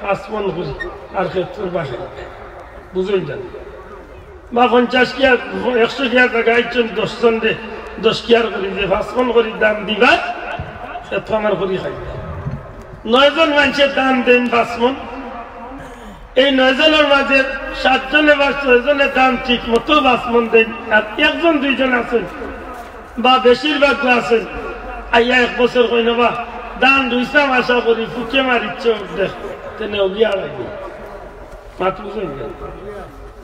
5 মন করি আর ক্ষেত্রের বাসায় বুঝুন যান বা 50 কিয়া 100 কিয়া জায়গায় 10 জন রে 10 কিয়ার করি যে 5 মন করি দান দিবাই ক্ষেত্র আমার করি খাই 9 জন মানুষের দান দেন 5 মন। এই 9 জনের মাঝে 7 জনে বা 6 জনের দান ঠিক মতো 5 মন দেন আর 1 জন 2 জন আছেন বা বেশিরভাগ আছেন আইয়া 1 বছর কই না বা দান 200 আশা করি ফুকে মারিচ্ছে দেখ তেনে অগিয়া লাগবে মাত্র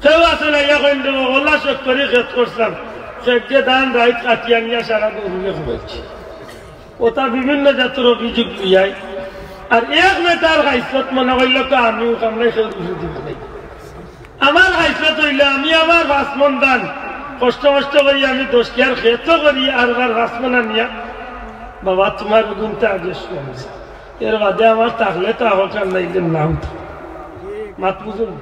কেউ আছেন আইয়া কই দেব ওলা শোক করে খেত করছিলাম সে দান রাইট কাটিয়া নিয়ে সারা দৌড়ে ঘুমাইছি ওটা বিভিন্ন জাতের অভিযোগ দিয়াই আর এক নেতার হাইসত মনে হইল তো আমিও কামড়ে সে দিব নাই। আমার হাইসত হইলে আমি আমার 5 মন দান কষ্ট করি আমি 10 কিয়ার খেত করি আর 5 মন আনিয়া বাবা তোমার গুণটা আগে শুনছে এর বাদে আমার থাকলে তো আহকার নাইলেন নাম মাত বুঝুন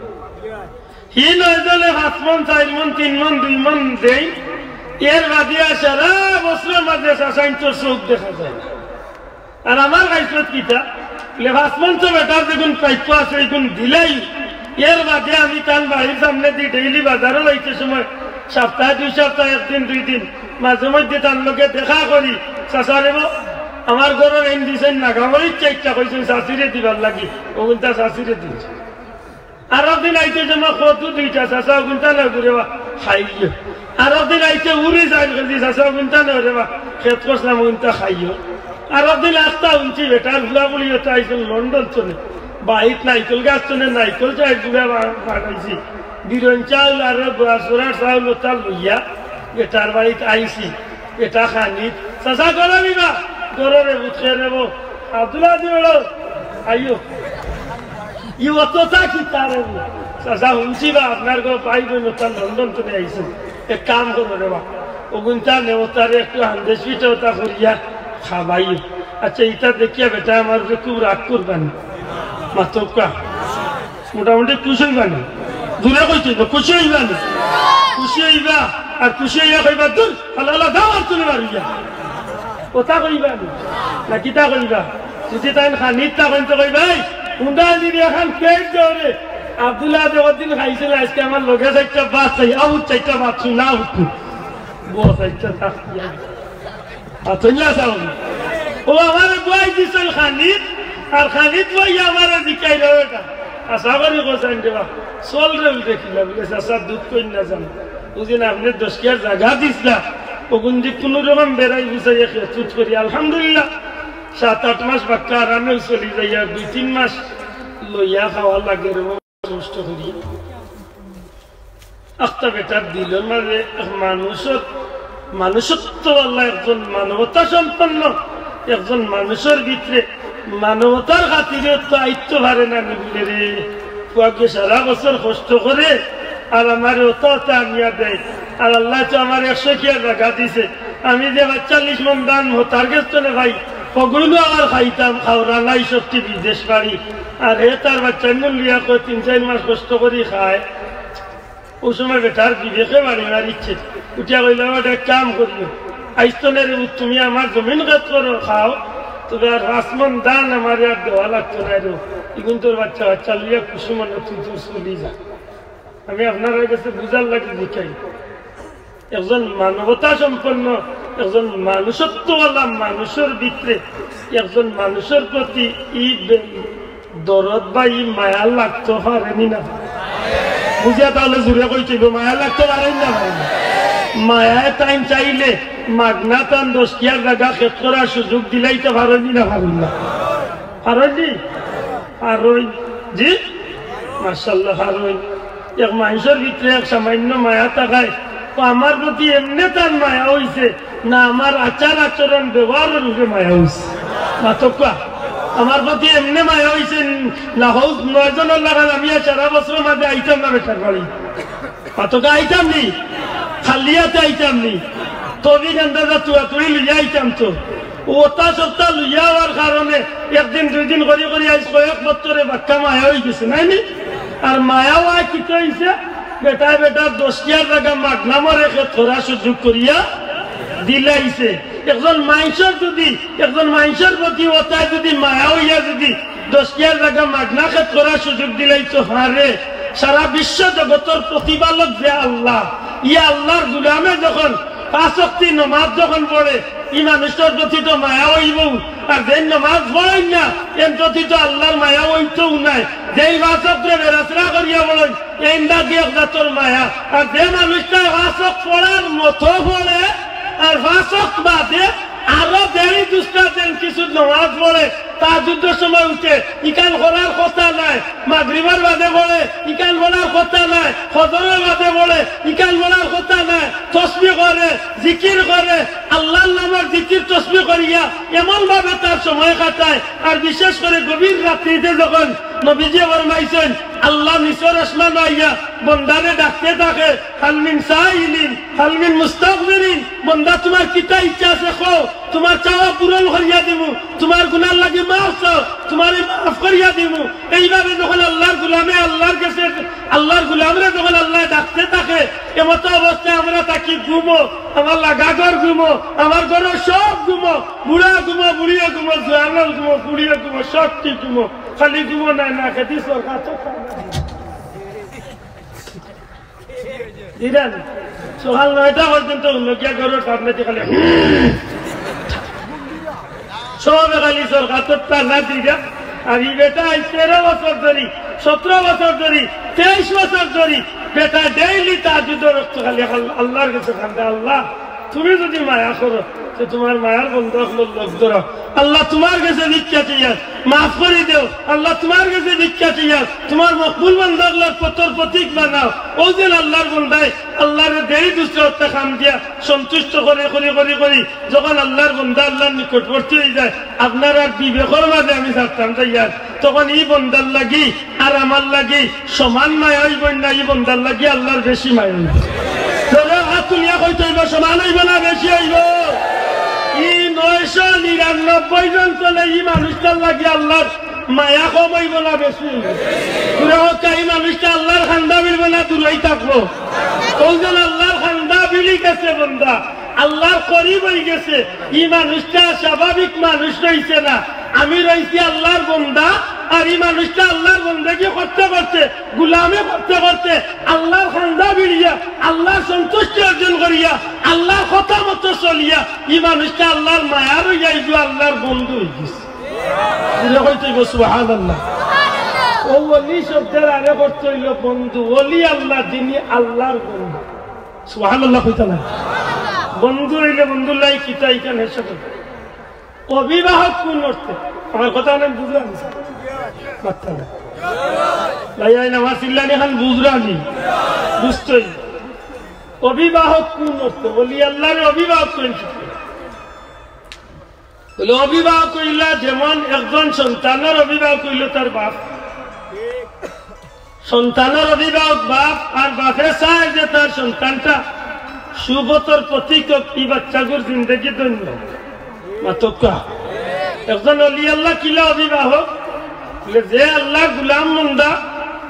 হি 9 জনে 5 মন 4 মন 3 মন 2 মন দেই এর বাদে সারা বছরের মাঝে সাসাইন্তর চোখ দেখা যায় না। আর আমার হাইসত কিটা লেভাসমন তো বেটার দেখুন পাইপ আছে এইগুন দিলাই এর বাদে আমি কাল বাড়ির সামনে দিয়ে ডেইলি বাজারও লাইতে সময় সপ্তাহে 2 সপ্তাহ 1 দিন 2 দিন মাঝে মধ্যে তার লোকে দেখা করি চাচারে আমার ঘরের এন দিছেন না গাঁয়ের চেষ্টা করছেন শাশুড়ে দিবার লাগি ওগুনটা শাশুড়ে দিয়েছে। আর একদিন আইতে জমা কত 2টা চাচা ওগুনটা না করে খাইও। আর একদিন আইতে উড়ে যায় চাচা ওগুনটা না রে বা খেত করছিলাম ওগুনটা খাইও। আর একদিন আস্তা উঞ্চি বেটার ঘুরা বলি ওটা আইসেন লন্ডন চলে বাইক নাইকল গাছ চলে নাইকল চাই ঘুরা বানাইছি বিরন চাউল আর সোনার চাউল ওটা লইয়া বেটার বাড়িতে আইসি এটা খানি চাচা করবি বা গররে উঠে নেব আব্দুল্লাহ দিবল আইও ই অতটা কি তার চাচা শুনছি বা আপনার ঘর পাইবেন ওটা লন্ডন চলে আইসেন এক কাম করবো রে বা ওগুনটা নেওতারে একটু আন্দেশ পিঠা করিয়া খাবাই। আচ্ছা এটা দেখিয়া বেটা আমার খুব রাগ করবানি মাতকা মোটামুটি খুশি হইবানি দূরে কইছি খুশি হইবানি খুশি হইবা আর খুশি হইয়া কইবা দূর আল্লাহ দাও আর তুমি মারিয়া কথা কইবানি না কিতা কইবা যদি তাই খানিত তা কইতে কইবা উন্ডা দিদি এখন কেক দৌড়ে আব্দুল্লাহ দেওয়ার খাইছিল আজকে আমার লোকে চাইটা বাস চাই আউট চাইটা বাচ্চু না উঠু বউ চাইটা থাকিয়া আচ্ছা যাও ও আমার বই দিছিল খানিত আর খানিত বই আমার দিকাই এটা আশা করি কোথায় দেবা চল রে দেখিলাম আশা দুধ কই না জানো ওদিন আপনি 10 কেয়ার জায়গা দিসলা ওগুন যে কোনো রকম বেড়াই বুঝাইয়া চুট করি আলহামদুলিল্লাহ 7-8 মাস বাক্কা আরামে চলি যাইয়া 2-3 মাস লইয়া খাওয়া লাগে রে কষ্ট করি আস্তা বেটার দিল মাঝে মানুষত্ব আল্লাহ একজন মানবতা সম্পন্ন একজন মানুষের ভিতরে মানবতার খাতিরে তো আইত্য পারে না নিবিলে রে কুয়াকে সারা বছর কষ্ট করে আর আমার ওটা আনিয়া দেয় আর আল্লাহ তো আমার 100 কেয়ার জায়গা দিছে আমি যে 40 মন দান তার কাছে ভাই পগুলো আমার খাইতাম খাওয়া নাই সত্যি বিদেশ বাড়ি আর হে তার বাচ্চা লিয়া করে 3-4 মাস কষ্ট করে খায় ওই সময় বেটার বিবেকে বাড়ি মারিচ্ছে উঠিয়া কইলাম একটা কাম করিও আইস্তনের তুমি আমার জমিন কাজ করো খাও তবে আর 5 মন দান আমার আর দেওয়া লাগতো না রে এখন তোর বাচ্চা লিয়া খুশি মনে তুই চলি যা আমি আপনার কাছে বুঝার লাগে দেখাই একজন মানবতা সম্পন্ন একজন মানুষত্বওয়ালা মানুষের ভিতরে একজন মানুষের প্রতি ই দরদ বা ই মায়া লাগতো পারেনি না বুঝিয়া তাহলে জুড়ে কইছিল মায়া লাগতো পারেন না মায়ায় টাইম চাইলে মাগনা টান 10 কেয়ার জায়গা খেত করার সুযোগ দিলেই তো পারেনি না পারেন না পারেনি আর ওই জি মাশাআল্লাহ আর ওই এক মানুষের ভিতরে এক সামান্য মায়া থাকায় আমার প্রতি এমনি তার মায়া হইছে না আমার আচার আচরণ ব্যবহারের রূপে মায়া হইছে মাতকা আমার প্রতি এমনি মায়া হইছে না হোক 9 জনের লাগাল আমি 4 বছরের মাঝে আইতাম না বেটার বাড়ি মাতকা আইতাম নি খালিয়াতে আইতাম নি তবে গান্দাজা তুই লইয়া আইতাম তো ওটা সপ্তাহ লইয়া হওয়ার কারণে একদিন 2 দিন করে করে আজ কয়েক বছরে বাক্কা মায়া হয়ে গেছে নাই নি আর মায়া হওয়া কি হয়েছে বেটা 10 কেয়ার জায়গা মাগনামা রেখে থোড়া সুযোগ করিয়া দিলাইছে একজন মানুষের প্রতি ওটাই যদি মায়া হইয়া যদি 10 কেয়ার জায়গা মাগনা খেত করার সুযোগ দিলাইতো হারে সারা বিশ্ব জগতের প্রতিপালক যে আল্লাহ ইয়া আল্লাহর গুলামে যখন 5 ওয়াক্ত নামাজ যখন পড়ে ই মানুষের প্রতি তো মায়া হইব আর যে নামাজ পড়েন না এর প্রতি তো আল্লাহর মায়া হইতেও নাই যেই 5 ওয়াক্তে বেরাসরা করিয়া বলেন এইটা দিয়ে জাতর মায়া আর যে মানুষটা 5 ওয়াক্ত পড়ার মতো পড়ে আর 5 ওয়াক্ত বাদে আরো দেরি দুষ্টা দেন কিছু নামাজ পড়ে তাহাজ্জুদের সময় উঠে ইকান করার কথা নাই মাগরিবের বাদে পড়ে ইকান বলার কথা নাই ফজরের বাদে পড়ে ইকান বলার কথা নাই তাসবিহ করে জিকির করে আল্লাহর নামের জিকির তাসবিহ করিয়া এমন ভাবে তার সময় কাটায় আর বিশেষ করে গভীর রাত্রিতে যখন নবীজি ফরমাইছেন আল্লাহ নিচের আসমান আইয়া বন্দারে ডাকতে থাকে হালমিন সাইলিন হালমিন মুস্তাগফিরিন বন্দা তোমার কিতা ইচ্ছা আছে কো তোমার চাওয়া পূরণ করিয়া দিব তোমার গুনাহ লাগি মাফ চাও তোমার মাফ করিয়া দিব এইভাবে যখন আল্লাহর গোলামে আল্লাহর গোলামরে যখন আল্লাহ ডাকতে থাকে এমত অবস্থায় আমরা তাকি ঘুমো আমার লাগাগর ঘুমো আমার ঘরে সব ঘুমো বুড়া ঘুমো বুড়িয়ে ঘুমো জোয়ানোর ঘুমো বুড়িয়ে ঘুমো সব ঠিক ঘুমো খালি ঘুমো না না খেতে সরকার দিলেন সকাল 9টা পর্যন্ত উন্নকিয়া ঘরের সামনে খালি সবে খালি সরকার তো টানা দিগা আর এই বেটা 13 বছর ধরি 17 বছর ধরি 23 বছর ধরি বেটা ডেইলি তাহাজ্জুদের রক্ত খালি আল্লাহর কাছে কান্দে আল্লাহ তুমি যদি মায়া করো তো তোমার মায়ার বন্ধু লোক ধরো আল্লাহ তোমার কাছে ভিক্ষা চাইয়া মাফ করে দেও আল্লাহ তোমার কাছে ভিক্ষা চাইয়া তোমার মকবুল বন্ধক পত্তর প্রতীক বানাও ও যে আল্লাহর বন্ধায় আল্লাহর দেরি দুষ্ট খাম দিয়া সন্তুষ্ট করে যখন আল্লাহর বন্ধা আল্লাহর নিকটবর্তী হয়ে যায় আপনার আর বিবেকের মাঝে আমি থাকতাম যাইয়ার তখন এই বন্ধার লাগি আর আমার লাগি সমান মায়া হইব না এই বন্ধার লাগি আল্লাহর বেশি মায়া হইব তুলিয়া কইতে হইব সমান হইব না বেশি হইব 999 জন চলে এই মানুষটার লাগে আল্লাহর মায়া কম হইব না বেশি হইব এই মানুষটা আল্লাহর খান্দা বিলব না দূরেই থাকবো কৌজন আল্লাহর খান্দা বিলি গেছে বন্ধা আল্লাহর করিব হয়ে গেছে এই মানুষটা স্বাভাবিক মানুষ রয়েছে না আমি রয়েছি আল্লাহর বন্দা আর এই মানুষটা আল্লাহর বন্দাকে করতে করতে গুলামে করতে করতে আল্লাহর খান্দা বিড়িয়া আল্লাহর সন্তুষ্টি অর্জন করিয়া আল্লাহর কথা মতো চলিয়া এই মানুষটা আল্লাহর মায়ার হইয়া আল্লাহর বন্ধু হয়ে গেছে সুবহানাল্লাহ ও ওলি শব্দের আরে করতে হইল বন্ধু ওলি আল্লাহ যিনি আল্লাহর বন্ধু সুবহানাল্লাহ কইতা না বন্ধু হইলে বন্ধুল্লাহ কিতা এখানে এসে অভিবাহক কোন অর্থে আমার কথা অনেক বুঝলাম অভিবাহক কোন অর্থ বলি আল্লাহর অভিবাহক অভিবাহক হইলা যেমন একজন সন্তানের অভিভাবক হইল তার বাপ সন্তানের অভিভাবক বাপ আর বাপে চায় যে তার সন্তানটা সুবতর প্রতীক এই বাচ্চাগুর জিন্দগি ধন্য মাতকা একজন অলি আল্লাহ কিলা অভিভাবক যে আল্লাহ গুলাম মন্দা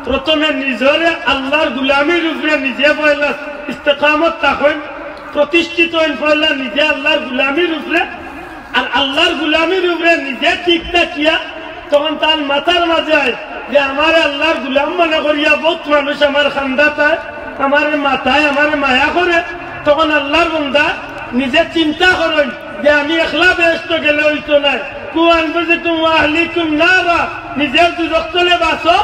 প্রথমে নিজরে আল্লাহর গুলামির উপরে নিজে পয়লা ইস্তেকামত থাকেন প্রতিষ্ঠিত হইন পয়লা নিজে আল্লাহর গুলামির উপরে আর আল্লাহর গুলামির উপরে নিজে ঠিক থাকিয়া তখন তার মাথার মাঝে যে আমার আল্লাহর গুলাম মনে করিয়া বহুত মানুষ আমার খান্দাতায় আমার মাথায় আমার মায়া করে তখন আল্লাহর বন্দা নিজে চিন্তা করেন যে আমি একলা বেহেশত গেলে হইতো নাই নিজের দুজলে বাঁচো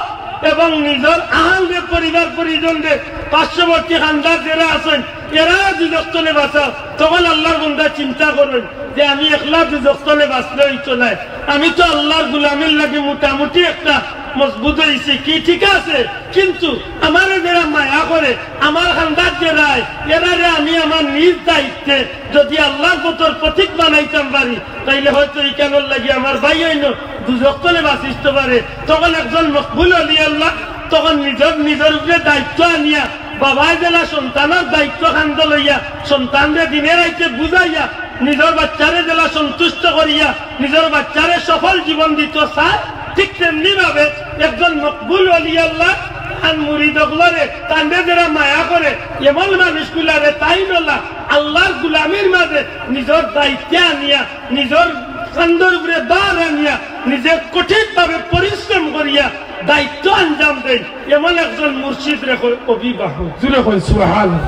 এবং নিজের আহালরে পরিবার পরিজনরে পার্শ্ববর্তী খান্দার যারা আছেন এরা দুজলে বাঁচাও তখন আল্লাহর বন্দা চিন্তা করেন যে আমি একলা দুজলে বাঁচলে হইতো নাই আমি তো আল্লাহর গুলামির লাগে মোটামুটি একটা মজবুত হয়েছি কি ঠিক আছে কিন্তু আমার যারা মায়া করে আমার খান্দার যারা এরারে আমি আমার নিজ দায়িত্বে যদি আল্লাহর পথর প্রতীক বানাইতাম পারি তাইলে হয়তো এই কেন লাগে আমার ভাই হইল দুজলে বাঁচিতে পারে তখন একজন মকবুল আলী আল্লাহ তখন নিজের উপরে দায়িত্ব আনিয়া বাবাই জেলা সন্তানের দায়িত্ব খান্দ লইয়া সন্তানরে দিনের আইতে বুঝাইয়া নিজের বাচ্চারে জেলা সন্তুষ্ট করিয়া নিজের বাচ্চারে সফল জীবন দিতে চায় ঠিক তেমনি ভাবে একজন মকবুল ওলি আল্লাহ আর মুরিদগুলোরে তান্ডে যারা মায়া করে এমন মানুষগুলারে তাই বলা আল্লাহর গুলামির মাঝে নিজের দায়িত্বে আনিয়া নিজের কান্দর উপরে বার আনিয়া নিজের কঠিন ভাবে পরিশ্রম করিয়া দায়িত্ব আঞ্জাম দেয় এমন একজন মুর্শিদ রেখে অভিবাহক জুড়ে হয় সুবহানাল্লাহ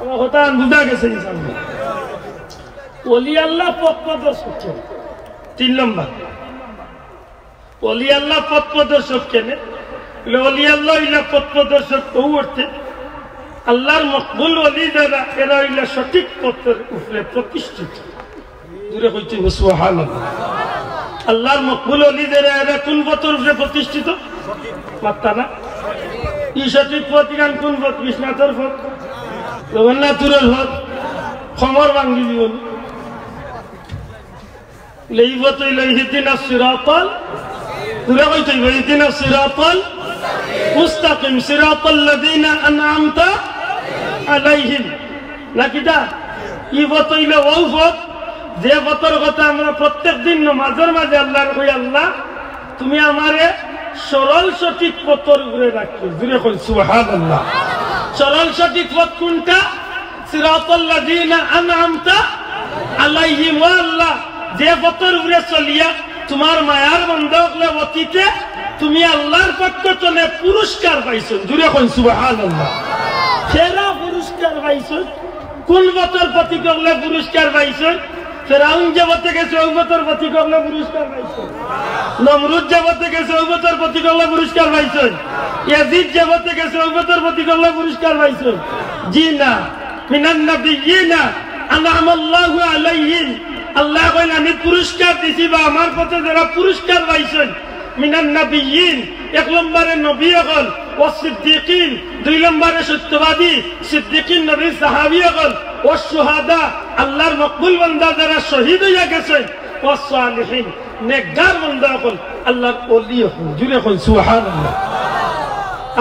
আমার কথা বুঝা গেছে ইনশাআল্লাহ ওলি আল্লাহ পথ প্রদর্শক 3 নম্বর অলি আল্লাহ পথ প্রদর্শক কেন অলি আল্লাহ হইলা পথ প্রদর্শক বউ অর্থে আল্লাহর মকবুল অলি যারা এরা হইলা সঠিক পথের উপরে প্রতিষ্ঠিত দূরে হইতে সুবহানাল্লাহ আল্লাহর মকবুল অলি যারা এরা কোন পথের উপরে প্রতিষ্ঠিত মাত্তা না ই সঠিক পথ ইরান কোন পথ বিশ্বনাথের পথ জগন্নাথের পথ খমর ভাঙ্গি জীবন এই পথ হইল ইহদিনা সিরাতাল তুরা কইতে ইহদিনা সিরাতাল মুস্তাকিম সিরাতাল লাযিনা আন'আমতা আলাইহিম লাকিদা এই পথ হইল ওই পথ যে পথের কথা আমরা প্রত্যেকদিন নামাজের মাঝে আল্লাহর কই আল্লাহ তুমি আমারে সরল সঠিক পথের উপরে রাখো জুরে কই সুবহানাল্লাহ সরল সঠিক পথ কোনটা সিরাতাল লাযিনা আন'আমতা আলাইহিম ওয়া আল্লাহ যে পথের উপরে চলিয়া তোমার মায়ার বন্ধকলে অতীতে তুমি আল্লাহর পক্ষ থেকে পুরস্কার পাইছো জুরে কই সুবহানাল্লাহ সেরা পুরস্কার পাইছো কোন পথের প্রতি করলে পুরস্কার পাইছো ফেরাউন জগতে গেছে ওই পথের প্রতি করলে পুরস্কার পাইছো নমরুদ জগতে গেছে ওই পথের প্রতি করলে পুরস্কার পাইছো ইয়াজিদ জগতে গেছে ওই পথের প্রতি করলে পুরস্কার পাইছো জি না মিনান নাবিয়িনা আন'আমাল্লাহু আলাইহিম আল্লাহ কইলেন আমি পুরস্কার দিছি বা আমার পথে যারা পুরস্কার পাইছেন মিনান নাবিয়িন এক নম্বরে নবী হল ও সিদ্দিকিন 2 নম্বরে সত্যবাদী সিদ্দিকিন নবী সাহাবী হল ও শুহাদা আল্লাহর মকবুল বান্দা যারা শহীদ হইয়া গেছেন ও সালিহিন নেককার বান্দা হল আল্লাহর ওলি হল জুরে হল সুবহানাল্লাহ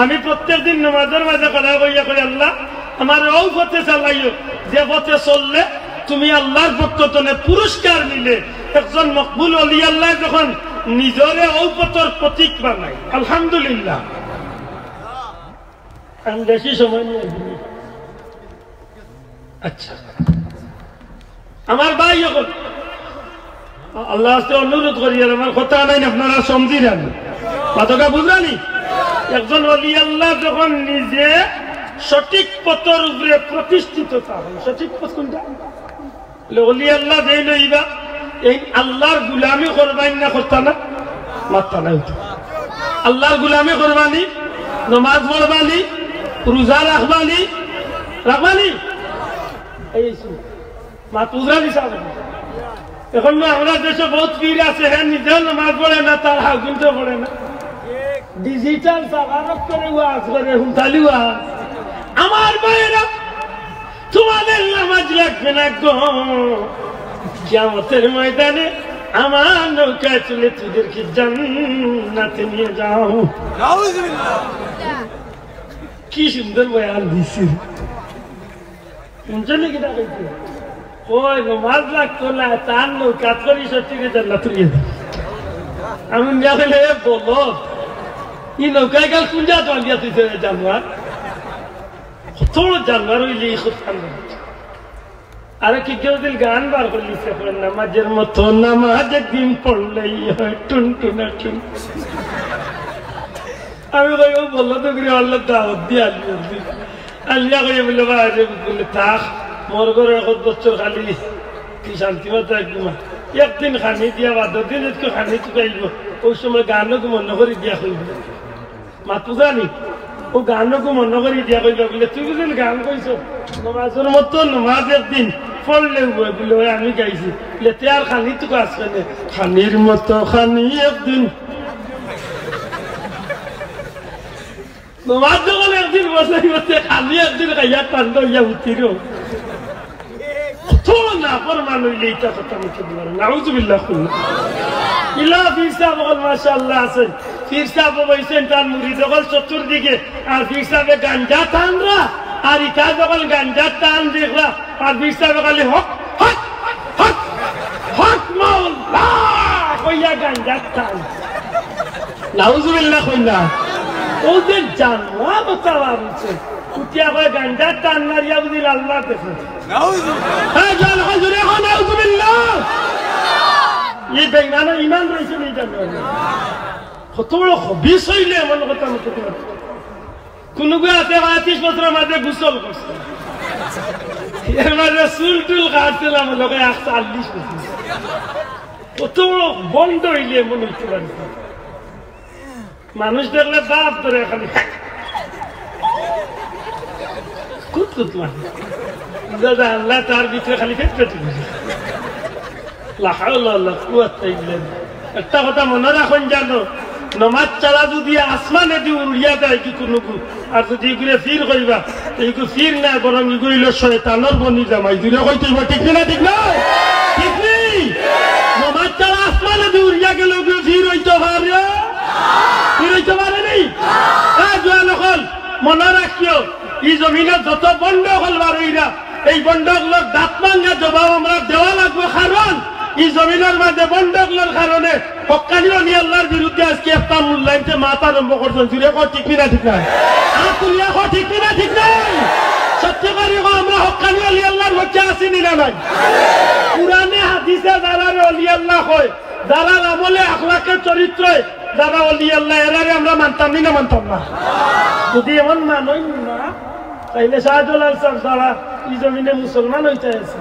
আমি প্রত্যেকদিন নামাজের মাঝে কথা কইয়া কই আল্লাহ আমার ও পথে চালাইও যে পথে চললে তুমি আল্লাহর পক্ষ থেকে পুরস্কার মিলে। একজন মকবুল ওলি আল্লাহ যখন নিজরে ও পথের প্রতীক বানাই, আলহামদুলিল্লাহ। আমি বেশি সময় নিয়ে আচ্ছা আমার ভাই এখন আল্লাহ অনুরোধ করি, আর আমার কথা নাই আপনারা সমঝি নেন, কথাটা বুঝলানি। একজন ওলি আল্লাহ যখন নিজে সঠিক পথের উপরে প্রতিষ্ঠিত থাকেন, সঠিক পথ কোনটা? ওলি আল্লাহ যেই লইবা এই আল্লাহর গুলামি করবাই না, করতা না মাত্তা না, আল্লাহর গুলামি করবানি, নমাজ পড়বানি, রোজা রাখবানি, রাখবানি এই মাত উজরানি সাহেব। এখন আমরা দেশে বহুত পীর আছে, হ্যাঁ নিজেও নামাজ পড়ে না, তার হাউকিনতে পড়ে না, ডিজিটাল সাগারত করে ওয়াজ করে, হুমতালি ওয়াজ। আমার ভাইয়েরা তোমাদের নামাজ লাগবে না গো, কিয়ামতের ময়দানে আমার নৌকায় তুলে তোদেরকে জান্নাতে নিয়ে যাও। কি সুন্দর বয়ান দিছি, শুনছেন কি না? ওই নমাজ লাগতো না, তার নৌকা করি সত্যিকে জান্নাত নিয়ে যাও। আমি বলে বলো ই নৌকায় গেল কোন যা জল দিয়া তুই জানোয়ার, কত জানোয়ার হইলে খুব ঠান্ডা। আরে কি কেউ দিল গান বার করলিছে, নামাজের মতো নামাজ একদিন পড়লেই হয় টুনটুনা টুন। আমি কই ও বললো তো করে আল্লাহ দাওয়াত দিয়ে আলিয়া কই বলে বাইরে বলে থাক, মোর ঘরে 1 বছর খালি কি শান্তি মতো একদম একদিন খানি দিয়া বাদ দিন খানি চুকাইব, ওই সময় গানকে মনে করে দিয়া কইব মাতু জানি, ও গানকে মনে করে দিয়া কইবা বলে তুই বুঝলি গান কইছ নমাজের মতো নমাজ একদিন পড়লে বলে ওই আমি গাইছি বলে তে আর খানি তো আসবে না, খানির মতো খানি একদিন নমাজ যখন একদিন বসাই বসে খালি একদিন খাইয়া কান্দ ইয়া উঠির কত না ফরমান হইলে এটা কথা মুখে বলার নাউজুবিল্লাহ। ইলা পীর সাহেব মাশাআল্লাহ আছেন, পীর সাহেব বইছেন তার মুরিদ সকল চতুর্দিকে, আর পীর সাহেবে গাঞ্জা টানরা, আর ইটা যখন গাঞ্জা টান দেখলা, আর পীর সাহেব খালি হক হক হক হক মাওলা কইয়া গাঞ্জা টান, নাউজুবিল্লাহ কইলা ওদের জানোয়া বাচ্চারা রয়েছে উঠিয়া করে গাঞ্জা টান মারিয়া বুঝিল আল্লাহ দেখে এই বেঙ্গানো ইমান রয়েছে এই জানোয়ার কত বড় হবিস হইলে এমন কথা মতো কোন আছে ৩৫ বছরের মাঝে গোসল করছে, এর মাঝে চুল টুল কাটছিলাম লোকে ৪০ বছর, কত বড় বন্ধ হইলে এমন হইতে পারে। মানুষ দেখলে বাপ ধরে খালি কুতকুত মানে দাদা আল্লাহ তার ভিতরে খালি ফেটে একটা কথা মনে রাখুন, জানো নমাজ চালা যদি আসমানে দি উড়িয়া যায় কি কোনো, আর যদি এগুলো ফির করিবা এইগুলো ফির না বরং এগুলো শয়তানের বনি জামাই দূরে কইতে ঠিক না? ঠিক না, ঠিক নেই। নমাজ চালা আসমানে দি উড়িয়া গেলে ওগুলো ফির হইতে পারে, ফিরইতে পারে নেই। মনে রাখিও এই জমিনে যত বন্ধক হল বারইরা, এই বন্ধকগুলোর দাঁত ভাঙা জবাব আমরা দেওয়া লাগবে, কারণ এই জমিনের মাঝে বন্ধকগুলোর কারণে হক্কানি ওলি আল্লাহর বিরুদ্ধে আজকে একটা মূল্যায়নতে মাথা আরম্ভ করছেন। জুড়ে কো ঠিক না? ঠিক নাই? তুলিয়া কো ঠিক না? ঠিক নাই? সত্যিকারী আমরা হক্কানি ওলি আল্লাহর হচ্ছে আসিনি না নাই? কুরআনে হাদিসে যারা ওলি আল্লাহ হয়, যারা আমলে আখলাকের চরিত্রে যারা ওলি আল্লাহ, এরারে আমরা মানতাম না? মানতাম না। যদি এমন মানই না তাইলে শাহজালাল সাহেব যারা এই জমিনে মুসলমান হইতে আছে,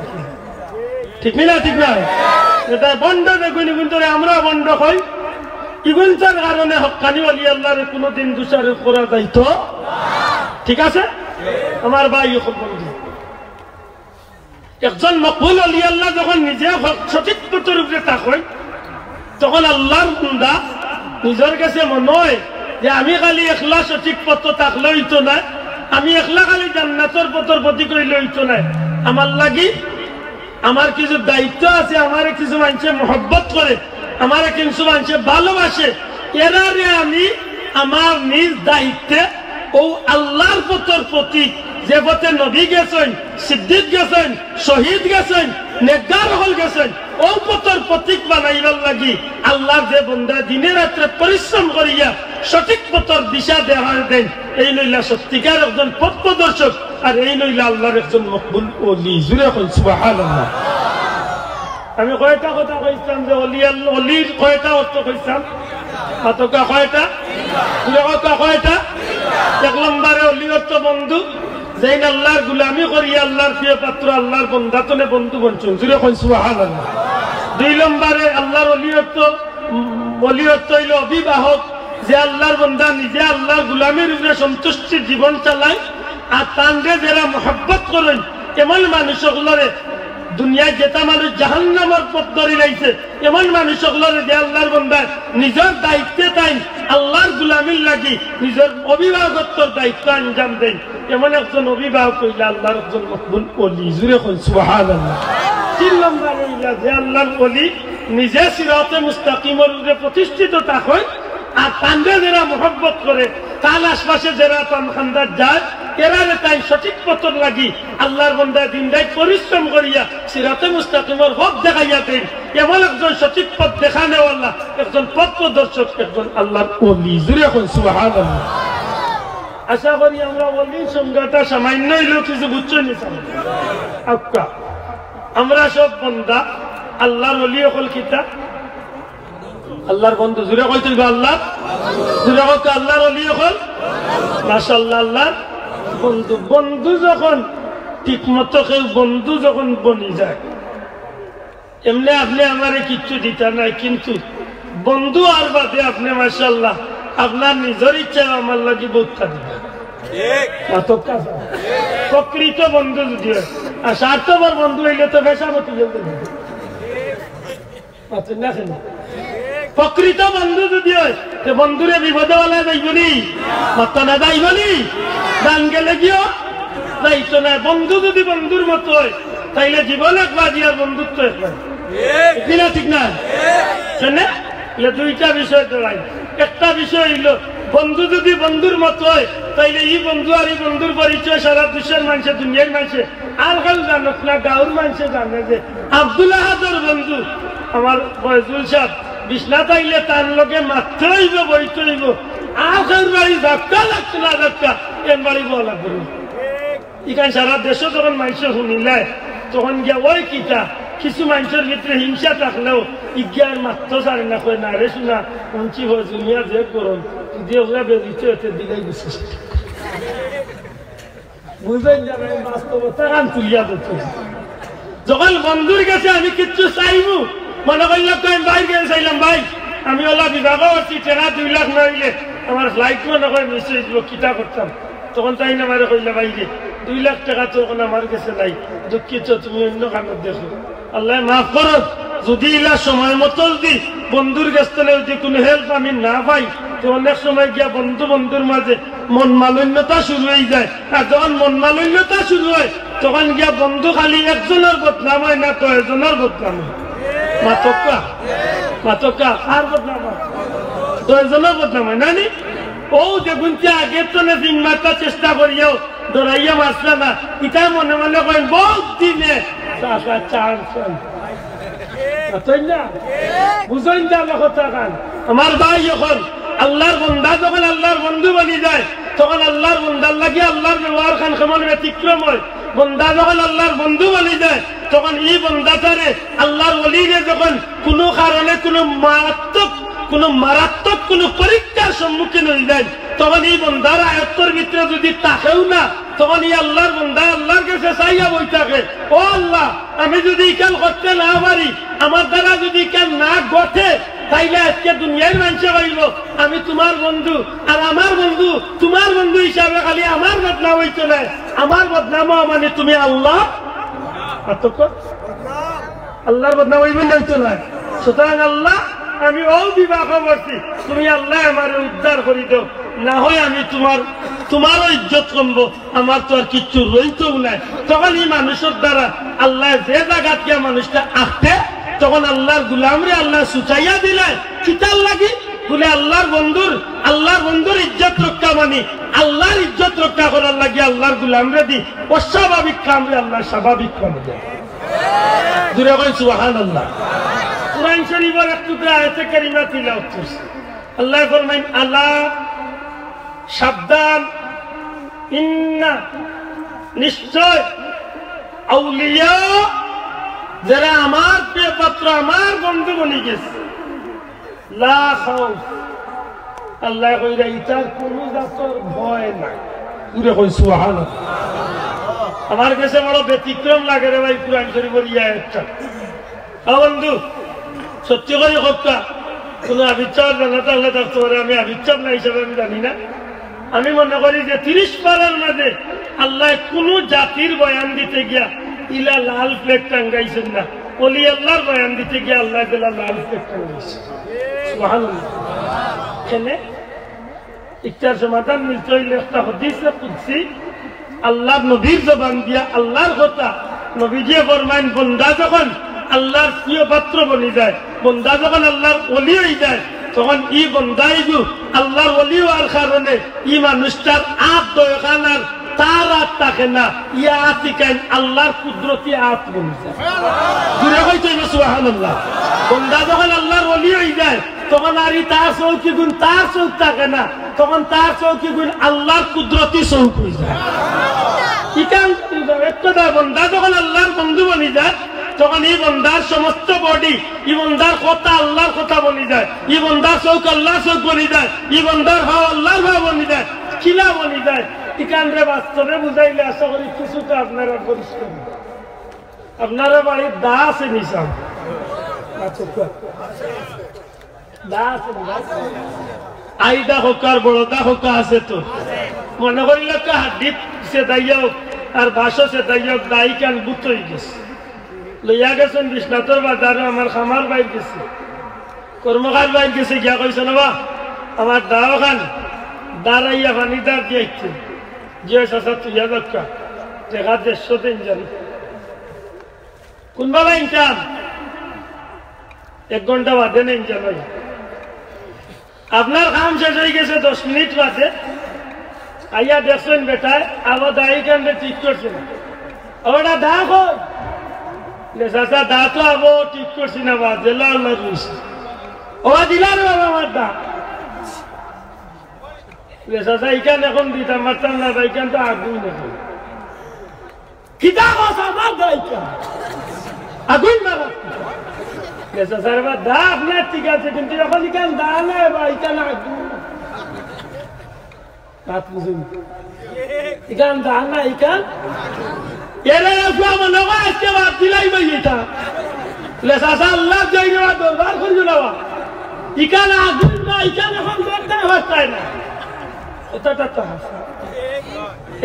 ঠিক না? ঠিক না? এটা বন্ধ দেখুন, কিন্তু আমরা বন্ধ হই ইগুনটার কারণে হক্কানি ওলি আল্লাহরে কোনোদিন দোষারোপ করা যাইতো, ঠিক আছে? আমার ভাই বন্ধু, একজন মকবুল ওলি আল্লাহ যখন নিজে সঠিক পথের উপরে থাকেন, তখন আল্লাহর বান্দা নিজের কাছে মনে হয় যে আমি খালি একলা সঠিক পথ থাকলে হইতো না, আমি একলা খালি জান্নাতের পথের প্রতি করিলে হইতো না, আমার লাগি আমার কিছু দায়িত্ব আছে, আমার কিছু মানুষে মহব্বত করে, আমার কিছু মানুষে ভালোবাসে, এরারে আমি আমার নিজ দায়িত্বে ও আল্লাহর পথের প্রতি যে পথে নবী গেছেন, সিদ্দিক গেছেন, শহীদ গেছেন, নেককার হল গেছেন, ও পথের প্রতীক বানাইবার লাগি আল্লাহ যে বন্দা দিনে রাত্রে পরিশ্রম করিয়া সঠিক পথের দিশা দেখার দেন, এই নইলা সত্যিকার একজন পথ প্রদর্শক, আর এই নইলা আল্লাহর একজন মকবুল ওলি। জুড়ে কই সুবহানাল্লাহ। আমি কয়টা কথা কইছিলাম যে অলির কয়টা অর্থ কইছিলাম? হাতকা কয়টা? কয়টা? 1 নম্বরে অলি অর্থ বন্ধু, যেই আল্লাহর গুলামি করি আল্লাহর প্রিয় পাত্র, আল্লাহর বন্ধাতনে বন্ধু বঞ্চন। জুড়ে কই সুবহানাল্লাহ। 2 নম্বরে আল্লাহর অলি অর্থ হইল অভিবাহক, যে আল্লাহর বন্ধা নিজে আল্লাহর গুলামির উপরে সন্তুষ্টির জীবন চালায়, আর তানরে যারা মহব্বত করেন এমন মানুষগুলোরে দুনিয়ায় যেটা মানুষ জাহান্নামের পথ ধরে রয়েছে এমন মানুষগুলোরে যে আল্লাহর বন্ধা নিজের দায়িত্বে তাই আল্লাহর গুলামির লাগি নিজের অভিভাবকত্বর দায়িত্ব আঞ্জাম দেন, এমন একজন অভিভাবক হইলে আল্লাহর একজন মকবুল ওলি। জুড়ে কই সুবহানাল্লাহ। 3 নম্বর হইলা যে আল্লাহর ওলি নিজে সিরাতে মুস্তাকিমের উপরে প্রতিষ্ঠিত থাকেন, আর তানরে যারা মহব্বত করে তার আশপাশে যারা তান খান্দার যায় এরারে তাই সঠিক পথর লাগি আল্লাহর বান্দা দিন রাত পরিশ্রম করিয়া সিরাতে মুস্তাকিমের পথ দেখাইয়া দেন, এমন একজন সঠিক পথ দেখানেওয়ালা, একজন পথ প্রদর্শক, একজন আল্লাহর ওলি। জুড়ে কই সুবহানাল্লাহ। আশা করি আমরা ওলির সংজ্ঞাটা সামান্য হইলেও কিছু বুঝছো নিতাম। আক্কা আমরা সব বান্দা আল্লাহর ওলি হল কিতা? আল্লাহর বন্ধু। জুড়ে কই তুই আল্লাহ, জুড়ে কই আল্লাহর ওলি হল মাশাআল্লাহ আল্লাহর বন্ধু। বন্ধু যখন ঠিক মতো কেউ বন্ধু যখন বনি যায়, এমনি আপনি আমারে কিচ্ছু দিতে নাই, কিন্তু বন্ধু আর বাদে আপনি মাশাআল্লাহ আপনার নিজের ইচ্ছা আমার লাগি বহুত দিবে। প্রকৃত বন্ধু যদি হয়, আর স্বার্থপর বন্ধু হইলে তো বেশামতি প্রকৃত বন্ধু যদি হয় তো বন্ধুরে বিপদে বলা যাইবনি, মাত্র না যাইবনি, দান গেলে গিয়েও যাইতো না। বন্ধু যদি বন্ধুর মতো হয় তাইলে জীবন একবার দিয়ার বন্ধুত্ব একবার, ঠিক না? দুইটা বিষয় দাঁড়াই। একটা বিষয় হইল বন্ধু যদি বন্ধুর মতো হয় তাইলে এই বন্ধু আর এই বন্ধুর পরিচয় সারা বিশ্বের মানুষের, দুনিয়ার মানুষে আর কেউ জানক না, গাঁর মানুষে জানে যে আব্দুল আহাদের বন্ধু আমার ফয়জুল সাহেব বিছনা তাইলে তার লগে মাত্র হইব, বইতে হইব, আর কেউ বাড়ি ধাক্কা লাগতো না, ধাক্কা এর বাড়ি বলা লাগবে। এখানে সারা দেশে যখন মানুষের শুনিলে তখন গিয়া ওই কিতা কিছু মানুষের ভিতরে হিংসা থাকলেও ইজ্ঞার মাত্র সারে না, কয় না রে শোনা মঞ্চি হয় দুনিয়া যে গরম দিয়ে ওরা বেরিয়েছে এতে দিলেই বুঝছিস, বুঝলেন যাবে বাস্তবতা গান তুলিয়া দিত। যখন বন্ধুর কাছে আমি কিচ্ছু চাইব মনে করলাম তো আমি বাইরে গেলে চাইলাম, ভাই আমি ওলা বিভাগ করছি, টেকা 2 লাখ না হইলে আমার ফ্লাইট মনে করে মিস হয়েছিল, কিতা করতাম? তখন তাই না মারে কইলা বাইরে 2 লাখ টাকা তো এখন আমার কাছে নাই, দুঃখিত তুমি অন্য কামত দেখো, আল্লাহ মাফ করো। যদি ইলা সময় মতো যদি বন্ধুর কাছ থেকে যদি কোনো হেল্প আমি না পাই তো অনেক সময় গিয়া বন্ধু বন্ধুর মাঝে মন মালিন্যতা শুরু হয়ে যায়। আর যখন মন মালিন্যতা শুরু হয় তখন গিয়া বন্ধু খালি একজনের বদনাম হয় না, 10 জনের বদনাম হয়। মাতকা আর বদনাম হয়, 10 জনের বদনাম হয় না নি? ও দেখুন আগে তো না দিন মারতে চেষ্টা করিও দৌড়াইয়া মারছে না, ইটা মনে মনে করেন বহুত দিনে বুঝেন কথা খান। আমার ভাই যখন আল্লাহর বন্ধা যখন আল্লাহর বন্ধু বনি যায় তখন আল্লাহর বন্ধার লাগে আল্লাহর ব্যবহার খান কেমন ব্যতিক্রম হয়। বন্ধা যখন আল্লাহর বন্ধু বনি যায় তখন এই বন্ধাটারে আল্লাহর ওলিরে যখন কোনো কারণে কোনো মারাত্মক কোন পরীক্ষার সম্মুখীন হয়ে যায় তখন এই বন্ধার আয়ত্তর ভিতরে যদি তাকেও না তখন এই আল্লাহর বন্ধা আল্লাহর কাছে চাইয়া বই থাকে, ও আল্লাহ আমি যদি ইকাল করতে না পারি, আমার দ্বারা যদি ইকাল না ঘটে, তাইলে আজকে দুনিয়ার মানুষে হইল আমি তোমার বন্ধু, আর আমার বন্ধু তোমার বন্ধু হিসাবে খালি আমার বদনাম হইতো না, আমার বদনাম মানে তুমি আল্লাহ আল্লাহর বদনাম হইবেন হইতো না। সুতরাং আল্লাহ আমি ও বিবাহ করছি, তুমি আল্লাহ আমার উদ্ধার করি দাও, না হয় আমি তোমার ইজ্জত করবো, আমার তো আর কিচ্ছু রইতেও নাই। তখন এই মানুষের দ্বারা আল্লাহ যে জায়গাত গিয়া মানুষটা আসতে তখন আল্লাহর গুলামরে আল্লাহ সুচাইয়া দিলে কিতার লাগি বলে আল্লাহর বন্ধুর ইজ্জত রক্ষা মানি আল্লাহর ইজ্জত রক্ষা করার লাগে আল্লাহর গোলামরে দি অস্বাভাবিক কামরে আল্লাহ স্বাভাবিক করে দেয়। দূরে কই সুবহানাল্লাহ। কুরআন শরীফের এক টুকরা আয়াতে কারিমা তিলাওয়াত করছে। আল্লাহ ফরমায় আলা সাবধান, ইন্না নিশ্চয় আউলিয়া যারা আমার প্রিয় পাত্র আমার বন্ধু বনি গেছে, লা খাউফ আল্লাহ কইরা ইতার কোনো জাতর ভয় নাই। পুরো কই সুবহানাল্লাহ। আমার কাছে বড় ব্যতিক্রম লাগে রে ভাই কুরআন শরীফের এই আয়াতটা। বন্ধু সত্যি করে কথা কোনো আবিচ্ছার জানা তাহলে থাকতে পারে, আমি আবিচ্ছার না হিসাবে আমি জানি না। আমি মনে করি যে 30 পারার মাঝে আল্লাহ কোন জাতির বয়ান দিতে গিয়া ইলা লাল ফ্লেগ টাঙ্গাইছেন না, ওলি আল্লাহর বয়ান দিতে গিয়া আল্লাহ দিলা লাল ফ্লেগ টাঙ্গাইছে। সুবহানাল্লাহ। এখানে একটার সমাধান মিলতে হইলে একটা হাদিসে কুদসি আল্লাহর নবীর জবান দিয়া আল্লাহর কথা নবীজি ফরমান, বান্দা যখন আল্লাহর প্রিয় পাত্র বনি যায়, বান্দা যখন আল্লাহর ওলি হয়ে যায়, তখন ই বন্দাই আল্লাহর ওলি হওয়ার কারণে ই মানুষটার আত দয়খানার তার আত থাকে না, ইয়া আতিকান আল্লাহর কুদরতি আত বনি যায়। দূরে হইতে সুবহানাল্লাহ। বন্দা যখন আল্লাহর ওলি হয়ে যায় তখন আর তার চৌকি গুণ তার চৌক থাকে না, তখন তার চৌকি গুণ আল্লাহর কুদরতি চৌক হয়ে যায়। বন্দা যখন আল্লাহর বন্ধু বনি যায় তখন এই বন্দার সমস্ত বডি, ই বন্দার কথা আল্লাহর কথা বনি যায়, ই বন্দার চৌক আল্লাহর চৌক বনি যায়, ই বন্দার ভাও আল্লাহর ভাও বনি যায়, খিলা বনি যায়। ইকানরে বাস্তবে বুঝাইলে আশা করি কিছুটা আপনারা পরিষ্কার। আপনারা বাড়ির দা আছে নিশাম আইদা হোকার বড়দা হোকা আছে তো মনে করিল হাড্ডি সে দাইয়া আর বাসো সে দাইয়া দাই কান বুত হয়ে গেছে। লইয়া গেছেন বিশ্বনাথর বাজারে, আমার খামার বাইর গেছে, কর্মকার বাইর গেছে, গিয়া কইছে না বা আমার দাও খান দাঁড়াইয়া পানি দাঁড় দিয়েছে যে চাষা তুইয়া দরকার টেকা 150 দিন জানি কোনবা লাইন চান 1 ঘন্টা বাদে নেই জানাই। আপনার কাম শেষ হয়ে গেছে 10 মিনিট বাদে আইয়া দেখছেন বেটায় আবার দায়ী কান্দে ঠিক করছে না, ওটা দেখো চাষা দা তো আবো ঠিক করছি না বা জেলা আল্লাহ রয়েছে ওরা দিলার বাবা আমার দা চাষা ইখান এখন দিতাম মারতাম না, ইখান তো আগুন এখন খিদা বস আমার দা ইখান আগুন মারা স্যার বা দা আপনার ঠিক আছে, কিন্তু এখন ইখান দা নেই বা ইখান আগুন বুঝুন ইখান দা না ইখান এরে মনে হয় আজকে বাদ দিলাই ভাই এটা চাষা আল্লাহ যাই নেওয়া দরবার করিও না ইখান আগুন না, ইখান এখন দেখতে পারতাই না।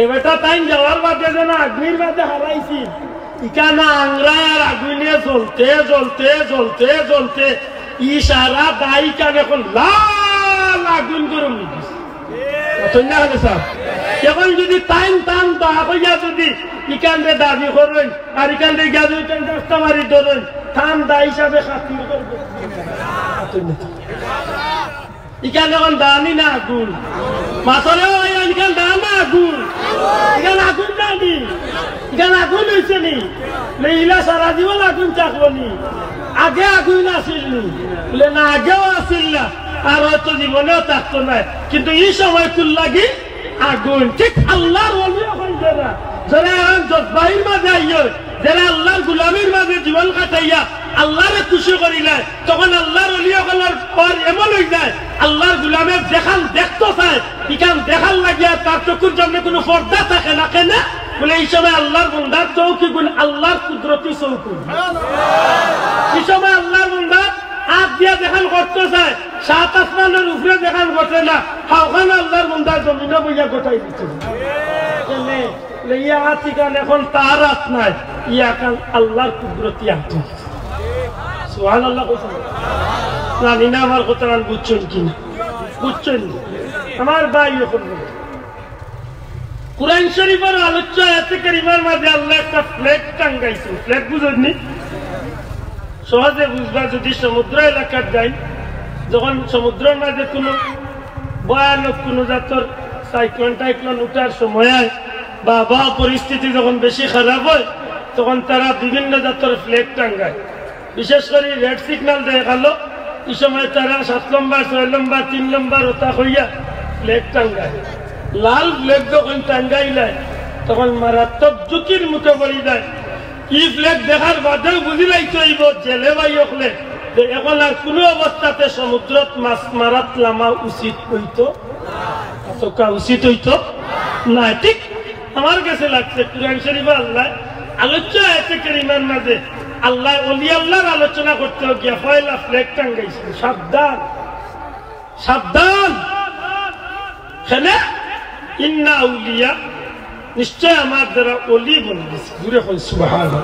এবারটা টাইম যাওয়ার বাদে যেন আগুনের বাদে হারাইছি, ইখানা আংরায় আর আগুনে জ্বলতে জ্বলতে জ্বলতে জ্বলতে ই সারা দায়ী কান এখন লাল আগুন গরম এখন যদি টাইম টান হইয়া যদি ইকানরে দাবি করবেন আর ইকানরে রাস্তা মারি ধরেন থাম দা হিসাবে খাতির করবেন। ইকান এখন দানি না আগুন মাছরে ইখান দা না আগুন, ইখান আগুন দানি, ইখান আগুন হয়েছে নি ইলা সারা জীবন আগুন থাকবো নি, আগে আগুন আসিল নি বলে না আগেও আসিল না আর হয়তো জীবনেও থাকতো না, কিন্তু এই সময় কুল লাগি আগুন। ঠিক আল্লাহর ওলি হইছে না যারা জজবাহির মাঝে আইয়, যারা আল্লাহর গুলামির মাঝে জীবন কাটাইয়া আল্লাহরে খুশি করিলে তখন আল্লাহর ওলি হলার পর এমন হয়ে যায় আল্লাহর গুলামের দেখান দেখতো চায় ইখান দেখান লাগিয়া তার চকুর জন্য কোনো পর্দা থাকে না কেন বলে এই সময় আল্লাহর বন্দার চৌকি গুণ আল্লাহর কুদরতি চৌকি, এই সময় আল্লাহর বন্দার হাত দিয়া দেখান করতে চায়, 7 আসমানের উপরে দেখান করতে না, হাওখান আল্লাহর বন্দার জমিনে বইয়া গোটাই দিচ্ছে। ইয়া হাত ইখান এখন তার হাত নাই, ইয়া কাল আল্লাহর কুদরতি হাত। সুবহানাল্লাহ কইছেন জানি না আমার কথা বুঝছেন কিনা, বুঝছেন আমার ভাই এখন কুরআন শরীফের আলোচ্য আয়াতে কারিমার মাঝে আল্লাহ একটা ফ্ল্যাগ টাঙ্গাইছে। ফ্ল্যাগ বুঝেননি? সহজে বুঝবা যদি সমুদ্র এলাকার যাই, যখন সমুদ্রের মাঝে কোনো ভয়ানক কোনো জাতর সাইক্লোন টাইক্লোন উঠার সময় বা আবহাওয়া পরিস্থিতি যখন বেশি খারাপ হয় তখন তারা বিভিন্ন জাতের ফ্ল্যাগ টাঙ্গায়, বিশেষ করে রেড সিগন্যাল দেখালো এই সময় তারা 7 নম্বর 6 নম্বর 3 নম্বর ওটা হইয়া ফ্ল্যাগ টাঙ্গায়। লাল ফ্ল্যাগ যখন টাঙ্গাইলায় তখন মারাত্মক ঝুঁকির মুখে পড়ে যায়। ই ফ্ল্যাগ দেখার বাদেও বুঝি লাইতে হইব জেলে বাই হলে যে এখন আর কোনো অবস্থাতে সমুদ্রত মাছ মারাত নামা উচিত হইতো উচিত হইতো না। ঠিক আমার কাছে লাগছে কুরআন শরীফে আল্লাহ আলোচ্য আয়াতে কারিমার মাঝে আল্লাহ ওলি আল্লাহর আলোচনা করতে গিয়া পয়লা ফ্ল্যাগ টাঙ্গাইছেন, সাবধান সাবধান। খেলে ইন্না আউলিয়া, নিশ্চয় আমার দ্বারা ওলি বন্দিছে। ঘুরে হল সুবহানাল্লাহ।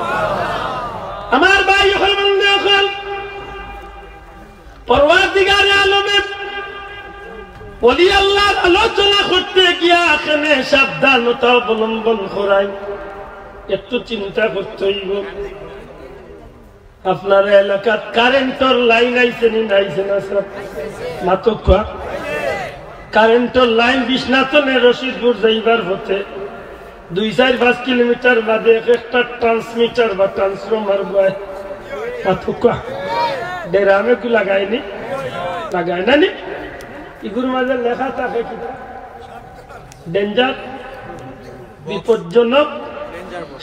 আমার ভাই হল বন্ধু হল পরওয়ারদিগারে আলমের ওলি আল্লাহর আলোচনা করতে গিয়া এখানে সাবধানতা অবলম্বন করাই একটু চিন্তা করতে হইব। আপনার এলাকার কারেন্টর লাইন আইছে নি নাইছে না সব মাতকা কারেন্টর লাইন বিশ্বনাথনে রশিদপুর যাইবার হতে 2-4-5 কিলোমিটার বাদে একটা ট্রান্সমিটার বা ট্রান্সফরমার বয় মাতকা ডেরামে কি লাগায়নি লাগায় না নি ইগুর মাঝে লেখা থাকে কি ডেঞ্জার বিপজ্জনক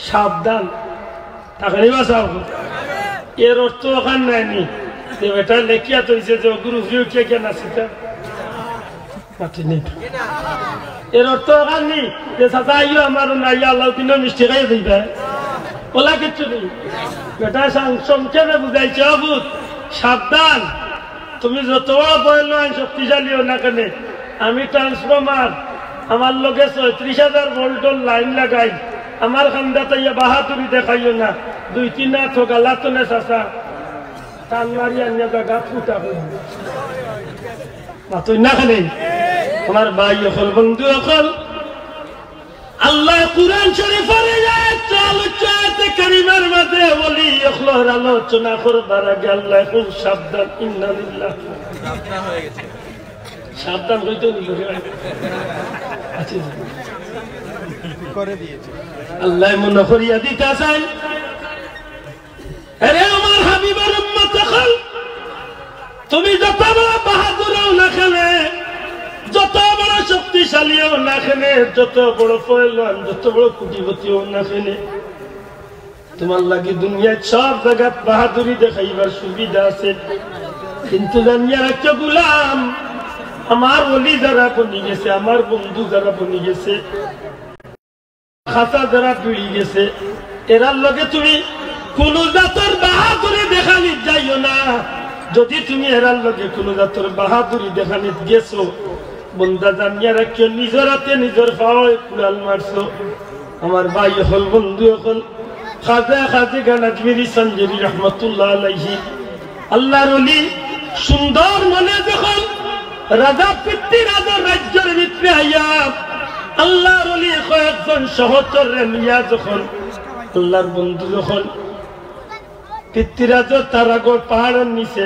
সাবধান থাকেনি বাসাও। এর অর্থ ওখান নাইনি যে এটা লেখিয়া তৈছে যে গুরু ফিউকে কেন আসিতা এর অর্থ ওখান নি যে চাচা আইও আমার নাই আল্লাহ দিন মিষ্টি খাই দিবে ওলা কিচ্ছু নেই। এটা সংক্ষেপে বুঝাইছে অবুত সাবধান। তুমি যত বড় বয়ল শক্তিশালীও না কেন আমি ট্রান্সফরমার আমার লোকে 36,000 ভোল্টের লাইন লাগাই আমার খান্দাতে বাহাদুরি দেখাইও না 2-3 হাত গালাতনে চাচা টান মারি আনিয়া জায়গা ফুটা মাতুই না খানে। আমার ভাই অকল বন্ধু অকল আল্লাহ কুরআন শরীফের আয়াতে কারিমার মাঝে বলি অকলর আলোচনা করবার আগে আল্লাহ খুব সাবধান ইন্না লিল্লাহ সাবধান হয়ে গেছে সাবধান হইতো নি আচ্ছা করে দিয়েছে আল্লাহ মনে করিয়া দিতে চাই। আরে আমার হাবিবের উম্মত অকল তুমি যত বড় বাহাদুরও না খেলে যত বড় শক্তিশালীও না খেলে যত বড় পয়লওয়ান যত বড় কোটিপতিও না খেলে তোমার লাগে দুনিয়ায় সব জায়গা বাহাদুরি দেখাইবার সুবিধা আছে, কিন্তু জানিয়া রাখছো গুলাম আমার ওলি যারা বনি গেছে আমার বন্ধু যারা বনি গেছে খাতা যারা বিড়ি গেছে এরার লগে তুমি কোন জাতের বাহাদুরি দেখানি যাইও না। যদি তুমি এরার লগে কোন জাতের বাহাদুরি দেখানি গেছো বন্ধা জানিয়া রাখিও নিজের হাতে নিজের পাওয়ায় কুড়াল মারছো। আমার ভাই হল বন্ধু হল খাজা খাজি গানাজমিরি সঞ্জরি রহমতুল্লাহ আলাইহি আল্লাহর ওলি সুন্দর মনে যখন রাজা পৃথ্বীরাজের রাজ্যের ভিতরে আইয়া আল্লাহর ওলি কয়েকজন সহচরে নিয়া যখন আল্লাহর বন্ধু যখন পৃথ্বীরাজের তারাগড় পাহাড়ের নিচে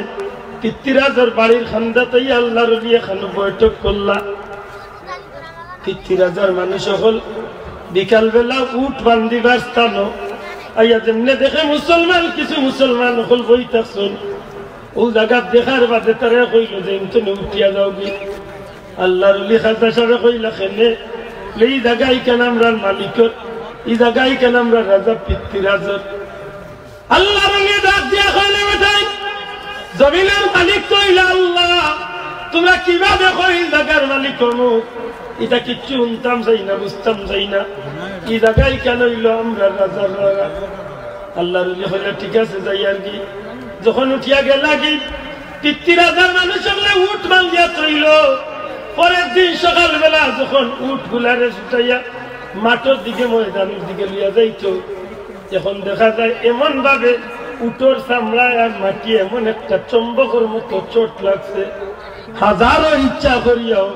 পৃথ্বীরাজের বাড়ির খান্দাতেই আল্লাহর ওলি এখানে বৈঠক করলা। পৃথ্বীরাজের মানুষ হল বিকালবেলা উঠ বান্ধিবার স্থান আইয়া যেমনে দেখে মুসলমান কিছু মুসলমান হল বই থাকছেন ও জায়গা দেখার বাদে তারা কইল যে তুমি উঠিয়া যাও গি। আল্লাহর ওলি খাজা সাহেব কইলা খেলে এই জায়গায় কেন আমরা মালিকর এই জায়গায় কেন আমরা রাজা পৃথ্বীরাজের আল্লাহর ওলি ডাক দিয়া কইলে বেটাই জমিনের মালিক কইলা আল্লাহ তোমরা কিভাবে কই জায়গার মালিক হমু এটা কিচ্ছু শুনতাম যাই না বুঝতাম যাই না এই জায়গায় কেন হইল আমরা রাজার আল্লাহর ওলি হইলে ঠিক আছে যাই আর কি। যখন উঠিয়া গেলা কি পৃথ্বীরাজার মানুষ হলে উঠ বান্ধিয়া চইল। পরের দিন সকালবেলা যখন উঠ গুলারে ছুটাইয়া মাঠের দিকে ময়দানের দিকে লিয়া যাইত এখন দেখা যায় এমন ভাবে উটোর চামড়ায় আর মাটি এমন একটা চম্বকের মতো চোট লাগছে হাজারো ইচ্ছা করিয়াও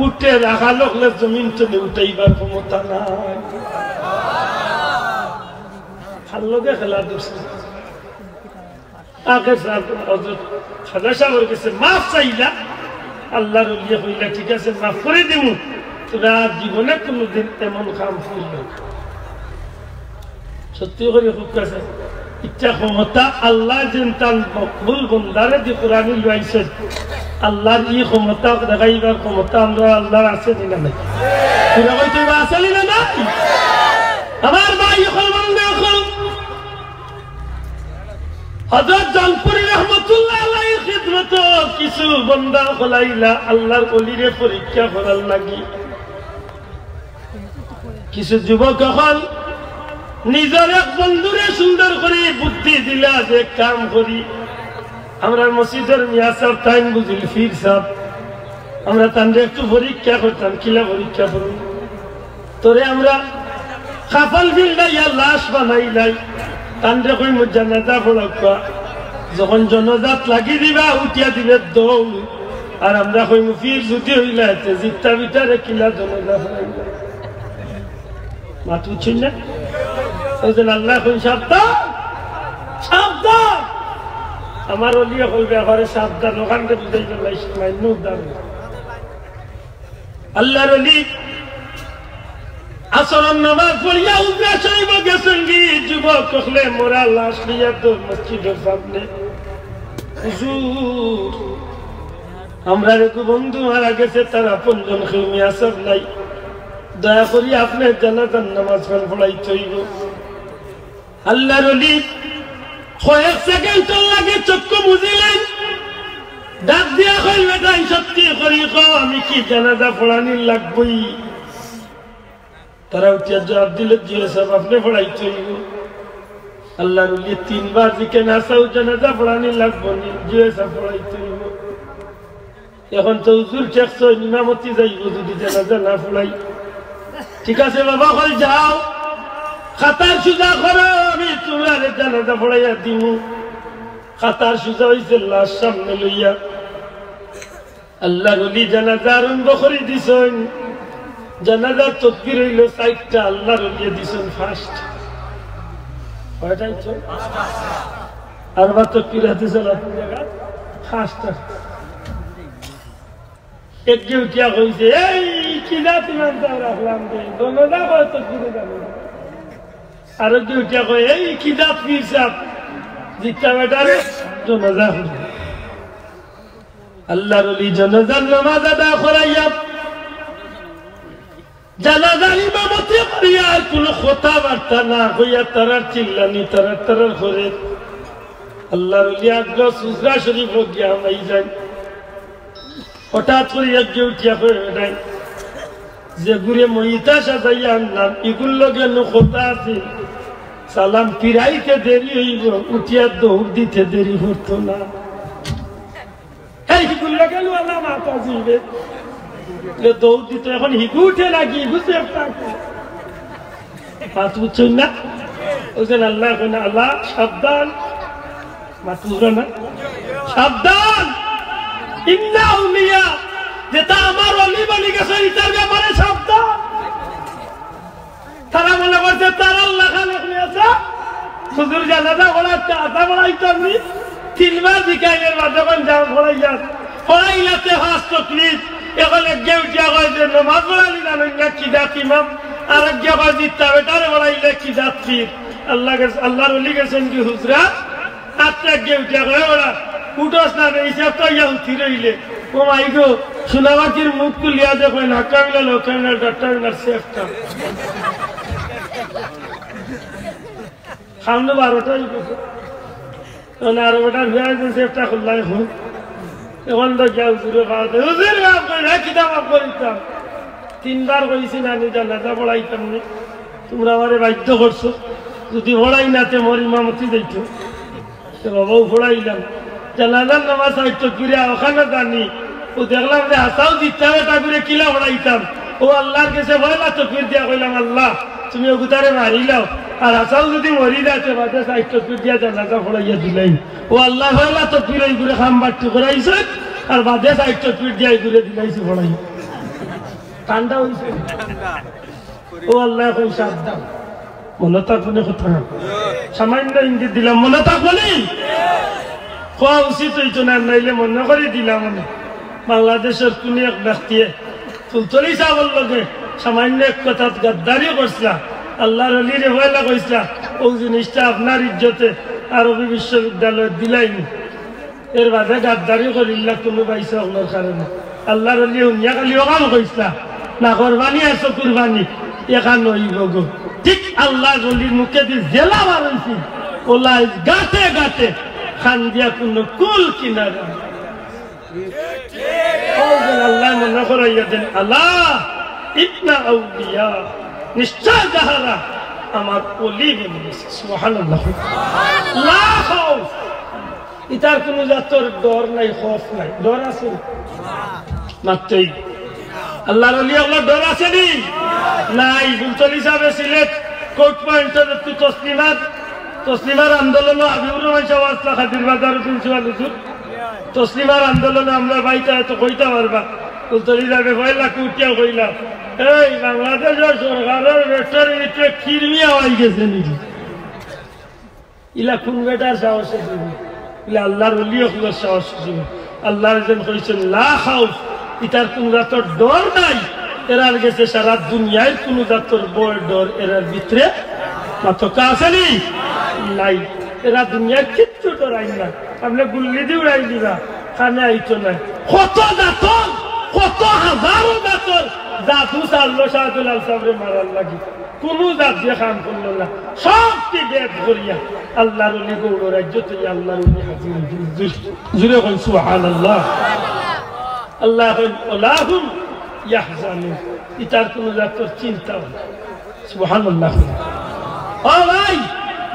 উঠে রাখা লোকলে জমিন চলে উঠাইবার ক্ষমতা নাই। খাল্লগে খেলা দোষে আগে খাজা সাহেবের কাছে মাফ চাইলা আল্লাহর ওলি কইলা ঠিক আছে মাফ করে দিব তোরা জীবনে কোনোদিন এমন কাম করল সত্যি করে খুব কাছে ইচ্ছা ক্ষমতা আল্লাহ যেন তার মকবুল বন্দারে যে কোরআন লইছে আল্লাহর এই ক্ষমতা দেখাইবার ক্ষমতা আমরা আল্লাহর আছে না নাই পুরা কইতে আছে না নাই আমার ভাই হল বন্ধু হল হযরত জানপুরি রহমাতুল্লাহ আলাইহি খিদমত কিছু বান্দা হলাইলা আল্লাহর ওলিরে পরীক্ষা করার লাগি কিছু যুবক হল নিজের এক বন্ধুরে সুন্দর করে বুদ্ধি দিলা যে কাম করি আমরা মসজিদের মিয়া সাহেব টাইম বুঝিল ফির সাহেব আমরা তাদের একটু পরীক্ষা করতাম কিলা পরীক্ষা করুন তোরে আমরা খাফাল বিল্লাইয়া লাশ বানাইলাই তান্ডে কই জানাজা পড়া যখন জনজাত লাগি দিবা উঠিয়া দিবে দৌড় আর আমরা কই ফির যদি হইলা জিত্তা বিটারে কিলা জনজা পড়াইলা মাথু ছিল না আল্লাহ কই সাবধান সাবধান আমার ওলিয়া কই ব্যাপারে সাবধান ওখানকে বুঝাই গেল আল্লাহর ওলি আসরের নামাজ পড়িয়া উজরা শরীফ গেছেন কি যুবক কখলে মোরা লাশ লিয়া তো মসজিদের সামনে হুজুর আমরা এক বন্ধু মারা গেছে তার আপনজন খেমি আসর নাই দয়া করি আপনি জানাজার নামাজ পড়াইতে হইব আল্লাহর ওলি কয়েক সেকেন্ড লাগে চক্ষু বুঝিলেন ডাক দিয়া কই বেটাই সত্যি করি আমি কি জানাজা পড়ানি লাগবই তারা উঠিয়া জবাব দিলে জিও সাহেব আপনি পড়াইতে হইব আল্লাহর ওলি তিনবার দিকে নাসাও জানাজা পড়ানি লাগবো নি জিও সাহেব পড়াইতে হইব এখন তো হুজুর ঠেকছ ইমামতি যাইব যদি জানাজা না পড়াই ঠিক আছে বাবা কই যাও খাতার সুজা করো আমি তোমার জানাজা পড়াইয়া দিব খাতার সুজা হইছে লাশ সামনে লইয়া আল্লাহর ওলি জানাজা আরম্ভ করে দিছেন জানাজার তকবীর হইল 4টা আল্লাহর ওলি দিছেন ফার্স্ট কয়টাই তো আর বা তকবীর হাতে চলা ফার্স্টটা একটু উঠিয়া কইছে এই কি জাতি মানতে রাখলাম দে দোনোটা কয় তকবীরে যাবে আর একটু উঠিয়া কয় এই কি জাত পীর সাহেব জিত্তা বেটারে জানাজা হল আল্লাহর ওলি জানাজার নামাজ আদা করাইয়া জানাজার ইমামতি করিয়া আর কোনো কথাবার্তা না হইয়া তারার চিল্লানি তারার করে আল্লাহর ওলি আগ্রহ সুজরা শরীফ গিয়া মাই যায় হঠাৎ করে একগে উঠিয়া করে বেড়াই যে ঘুরে মহিতা সাজাইয়া আনলাম এগুলো লগে কথা আছে সালাম ফিরাইতে দেরি হইব উঠিয়া দৌড় দিতে দেরি হতো না এগুলো লগে আল্লাহ মাতা জিবে দৌড় দিত এখন হিগু উঠে নাকি বুঝতে মাত বুঝছেন না বুঝছেন আল্লাহ আল্লাহ সাবধান মাত বুঝলো না সাবধান ইন্না আউলিয়া যেটা আমার ওলি বলি গেছে এটার ব্যাপারে সাবধান তারা মনে করছে তার আল্লাহ খালেক নিয়েছে হুজুর জানাজা পড়াচ্ছে আধা পড়াইতাম নি 3 বার বিকাইলের মাঝে যখন যাও পড়াইলাতে হাস তকলিফ এখন একগে উঠিয়া কয় যে নমাজ পড়ালি না কি জাত ইমাম আর একগে কয় জিত্তা বেটারে পড়াইলে কি জাত ফির আল্লাহর ওলি গেছেন কি হুজরা আত্মা একগে উঠিয়া কয় ওরা উঠোস না হিসাব তো ইয়া উঠি রইলে ও মাই গো সোনাবাকির মুখ তুলিয়া দেখো না কামিলা লোকামিনার ডাক্তার সেফটা সামনে 12টাই গেছে আরো বেটার ভিয়াইছে সেফটা খুললাই হোক এখন তো গিয়া হুজুরে খাওয়াতে হুজুর বাপ করে কিতাব করিতাম 3 বার কইছি না নি জানাজা পড়াইতাম নি তোমরা আমারে বাধ্য করছো যদি পড়াই নাতে মোর ইমামতি দিত বাবাও পড়াইলাম জানাজার নামাজ হয়তো ফিরে ওখানে জানি ও দেখলাম যে হাসাও দিতাম এটা করে কিলা পড়াইতাম ও আল্লাহর কাছে ভয়লা তো ফির দিয়া কইলাম আল্লাহ তুমি ওগুতারে মারিলাও আর হাসাও যদি মরি যাতে বাদে সাহিত্য ফির দিয়া জানাজা পড়াইয়া দিলাই ও আল্লাহ ভয়লা তো ফির এই করে খাম বাড়তি করাইছে আর বাদে সাহিত্য ফির দিয়া এই করে দিলাইছে পড়াই ঠান্ডা হয়েছে ও আল্লাহ কই সাবধান মনে থাকবে কথা সামান্য ইঙ্গিত দিলাম মনে থাকবো নি কোয়া উচিত হইতো না নাইলে মনে করে দিলাম বাংলাদেশের কোন এক ব্যক্তি ফুলতলি সাহেবের লগে সামান্য এক কথা গাদ্দারি করছিলা আল্লাহর অলিরে ভয়লা কইছিলা ওই জিনিসটা আপনার ইজ্জতে আরবি বিশ্ববিদ্যালয়ে দিলাইনি এর বাদে গাদ্দারি করিল্লা কোনো পাইছে আপনার কারণে আল্লাহর অলি হুনিয়া খালি ওখান কইছিলা না কোরবানি আছো কুরবানি এখান হইব গো ঠিক আল্লাহর অলির মুখে দিয়ে জেলা বাড়াইছি ওলাই গাতে গাতে খান দিয়া কোনো কুল কিনারা আল্লাহ মনে করাইয়া দেন আল্লাহ ইতনা আউলিয়া নিশ্চয় যাহারা আমার ওলি বলে গেছে সুবহানাল্লাহ লা খাউফ ইতার কোনো জাতর ডর নাই খৌফ নাই ডর আছে মাত্রই আল্লাহর ওলি আল্লাহ ডর আছে নি নাই ফুলতলি সাহেব সিলেট কোর্ট পয়েন্টের একটু তসলিমার আন্দোলন হাবিবুর রহমান সাহেব খাদির বাজার প্রিন্সিপাল হুজুর তসলিমার আন্দোলনে আমরা বাইতে এত কইতে পারবা ফুলতলি সাহেব কইলা কুটিয়া কইলা এই বাংলাদেশের সরকারের বেটার ভিতরে কিরমিয়া হয়ে গেছে নাকি ইলা কোন বেটার সাহসে দিবে ইলা আল্লাহর ওলি হলো সাহস দিবে আল্লাহর যেন কইছেন লা খাউফ ইতার কোন জাতর ডর নাই এরার গেছে সারা দুনিয়ার কোন জাতর বড় ডর এরার ভিতরে মাতকা আছে নি নাই এরা দুনিয়ার কিচ্ছু ডরাই না আপনি গুল্লি দিয়ে উড়াই দিবা কানে আইতো নাই কত জাতর কত হাজারো জাতর জাদু চাললো শাহদুলাল সাহেবরে মারার লাগি কোন জাত দিয়ে কাম করলো না সবটি বেদ করিয়া আল্লাহর ওলি গৌর রাজ্য তুই আল্লাহর ওলি হাজির জুড়ে কই সুবহানাল্লাহ আল্লাহ ওলাহুম ইয়াহজানুন ইতার কোন জাতর চিন্তা না সুবহানাল্লাহ ও ভাই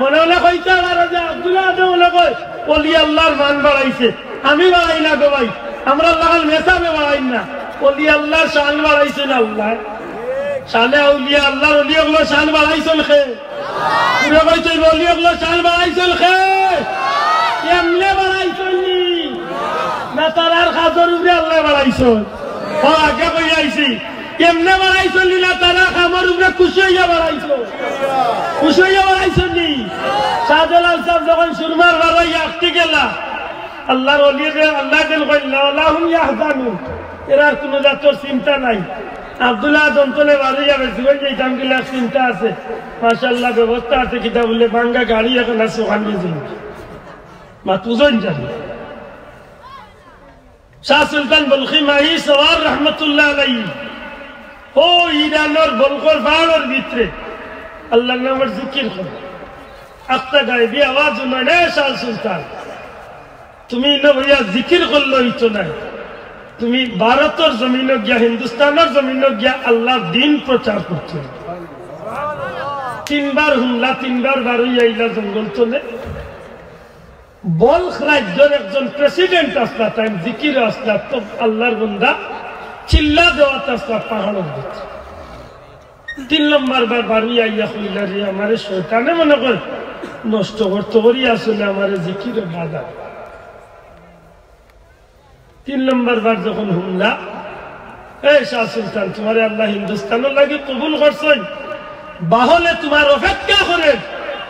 মনে হলে কইতা আর যে আব্দুল্লাহ আদম কই ওলি আল্লাহর মান বাড়াইছে আমি বাড়াই না গো ভাই আমরা আল্লাহর মেসাবে বাড়াই না ওলি আল্লাহর শান বাড়াইছেন আল্লাহ শানে আউলিয়া আল্লাহর ওলি ওগুলো শান বাড়াইছেন খে পুরো কইছে ওলি ওগুলো শান বাড়াইছেন খে কেমনে বাড়াইছেন না তারার খাজর উপরে আল্লাহ বাড়াইছেন ও আগে কই আইছি কেমনে বাড়াইছেন না তারা খামর উপরে খুশি হইয়া বাড়াইছেন খুশি হইয়া বাড়াইছেন নি শাহজালাল সাহেব যখন সুরমার বাড়াইয়া আটকে গেলা আল্লাহর ওলিরে আল্লাহ দেন কইলা আল্লাহুম ইয়াহজানুন এরার কোনো জাতর চিন্তা নাই আব্দুল্লাহ যন্ত্রণে বাড়ি যাবে জীবন যেতাম গেলে চিন্তা আছে মাশাআল্লাহ ব্যবস্থা আছে কিতা বললে বাঙ্গা গাড়ি এখন আছে ওখান দিয়ে যাই মা তুজন যাবে শাহ সুলতান বলখি মাহি সওয়ার রহমতুল্লাহ আলাইহি ও ইরানোর বলকর পাহাড়ের ভিতরে আল্লাহর নামের জিকির করে আস্তা গায়বি আওয়াজ উনানে শাহ সুলতান তুমি নবইয়া জিকির করলো ইতো নাই তুমি ভারতের জমিনে গিয়া হিন্দুস্তানের জমিনে গিয়া আল্লাহর দিন প্রচার করতে তিনবার হুমলা তিনবার বারোই আইলা জঙ্গল তোলে বলখ রাজ্যের একজন প্রেসিডেন্ট আসলা তাই জিকির আসলা তো আল্লাহর বন্দা চিল্লা দেওয়াত আসলা পাহাড়ের দিকে 3 নম্বর বার বারোই আইয়া কইলা রে আমারে শয়তানে মনে কর নষ্ট করতে করি আসলে আমারে জিকিরে বাধা 3 নম্বর বার যখন হুমলা এই শাহ সুলতান তোমার আল্লাহ হিন্দুস্তানের লাগে কবুল করছেন বাহলে তোমার অপেক্ষা করে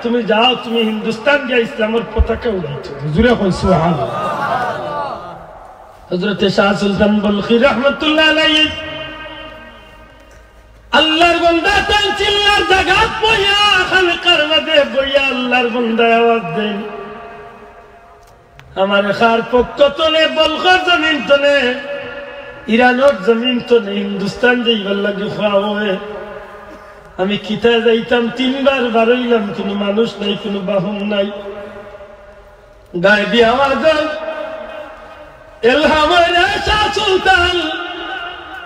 তুমি যাও তুমি হিন্দুস্তান গিয়া ইসলামের পতাকা উড়াইছো হুজুরে কই সুবহানাল্লাহ হযরত শাহ সুলতান বলখি রাহমাতুল্লাহ আলাইহি আল্লাহর বান্দা তান চিল্লার জায়গা বইয়া খালকার মধ্যে বইয়া আল্লাহর বান্দা আওয়াজ দেন আমার খার পক্ষ তোলে বলখর জমিন তোলে ইরানোর জমিন তোলে হিন্দুস্তান যাইবার লাগে খাওয়া আমি কিতা যাইতাম 3 বার বারইলাম কোনো মানুষ নাই কোনো বাহন নাই গায়বি আওয়াজ এলহামের শাহ সুলতান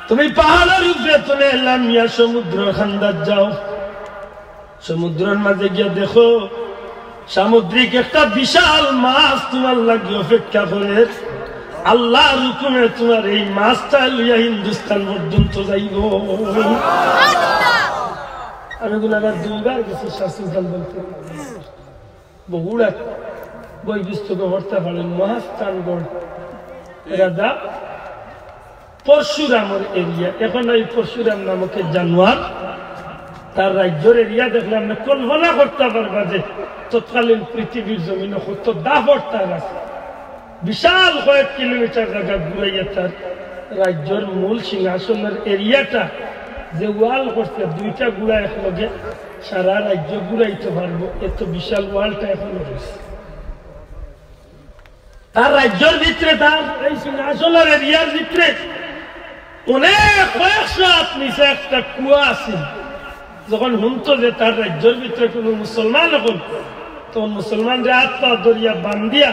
তুমি পাহাড়ের উপরে তোলে লামিয়া সমুদ্র খান্দার যাও সমুদ্রের মাঝে গিয়ে দেখো সামুদ্রিক একটা বিশাল মাছ তোমার লাগে অপেক্ষা করে আল্লাহর হুকুমে তোমার এই মাছটা লইয়া হিন্দুস্তান পর্যন্ত যাইব আমি গুনাগার 2 বার গেছি শাহ সুলতান বলতে বগুড়া বই পুস্তকে পড়তে পারেন মহাস্থানগড় রাজা পরশুরামের এরিয়া এখন এই পরশুরাম নামক জানোয়ার তার রাজ্যের এরিয়া দেখলে আপনি কল্পনা করতে পারবা যে তৎকালীন পৃথিবীর জমিনে কত দাপট তার আছে বিশাল কয়েক কিলোমিটার জায়গা ঘুরাইয়া তার রাজ্যের মূল সিংহাসনের এরিয়াটা যে ওয়াল করছে দুইটা গুড়া একলগে সারা রাজ্য ঘুরাইতে পারবো, এত বিশাল ওয়ালটা এখনো রয়েছে। তার রাজ্যের ভিতরে, তার এই সিংহাসনের এরিয়ার ভিতরে অনেক কয়েকশো হাত নিচে একটা কুয়া আছে। যখন শুনতো যে তার রাজ্যের ভিতরে কোনো মুসলমান এখন, তখন মুসলমানদের হাত পা ধরিয়া বান্ধিয়া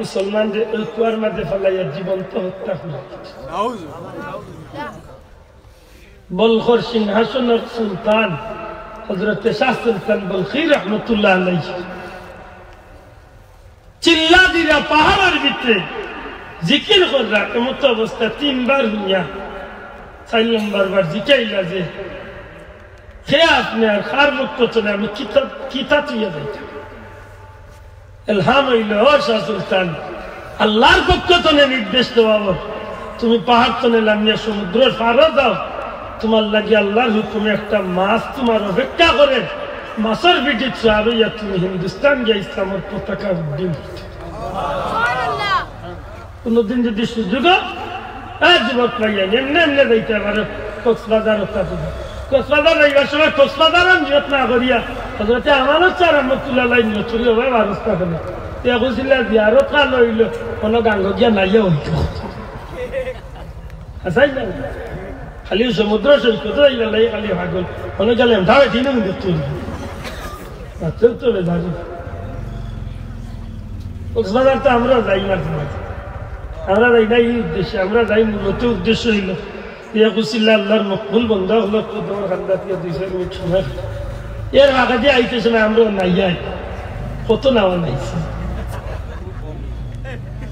মুসলমানদের ওই কুয়ার মাঝে ফেলাইয়া জীবন্ত হত্যা করে। বলখর সিংহাসনের সুলতান হযরত শাহ সুলতান বলখি রহমতুল্লাহ আলাইহি চিল্লা দিরা পাহাড়ের ভিতরে জিকির করা এমত অবস্থা 3 বার হইয়া 4 নম্বর বার জিকাইলা যে হে আপনি আর খার মুক্ত চলে আমি কিতাব তুইয়া যাইতাম। এলহাম হইল ও শাহ সুলতান, আল্লাহর পক্ষ থেকে নির্দেশ দেওয়া, তুমি পাহাড় তনে নামিয়া সমুদ্রের পাড়ে দাও, তোমার লাগে আল্লাহর হুকুমে একটা মাছ তোমার অপেক্ষা করে, মাছের পিঠে চারইয়া তুমি হিন্দুস্তান গিয়ে ইসলামের পতাকা উড্ডীন। কোনদিন যদি সুযোগ যুবক পাইয়া এমনি এমনি যাইতে পারে কক্সবাজার, কক্সবাজার যাইবার সময় কক্সবাজার নিয়ত না করিয়া হযরতে আমানত স্যার রহমতুল্লাহ আলাইহি নিয়ত করিয়া ব্যবস্থা করে বুঝিলা জিয়ারত খান হইল কোনো গাঙ্গ গিয়া নাইয়া হইত আসাই না খালি সমুদ্র সৈকত যাইবার খালি ভাগল কোনো গেলে ধারে দিন তো বেজারি। কক্সবাজার তো আমরা যাই না, আমরা যাই না এই উদ্দেশ্যে, আমরা যাই মূলত উদ্দেশ্য হইল ইয়া আল্লাহর মকবুল বন্ধা হলো তোমার খান্দা দিয়ে 2-4 মিনিট সময় এর আগে দিয়ে আইতেছে না, আমরা নাই যাই কত নাও নাইছে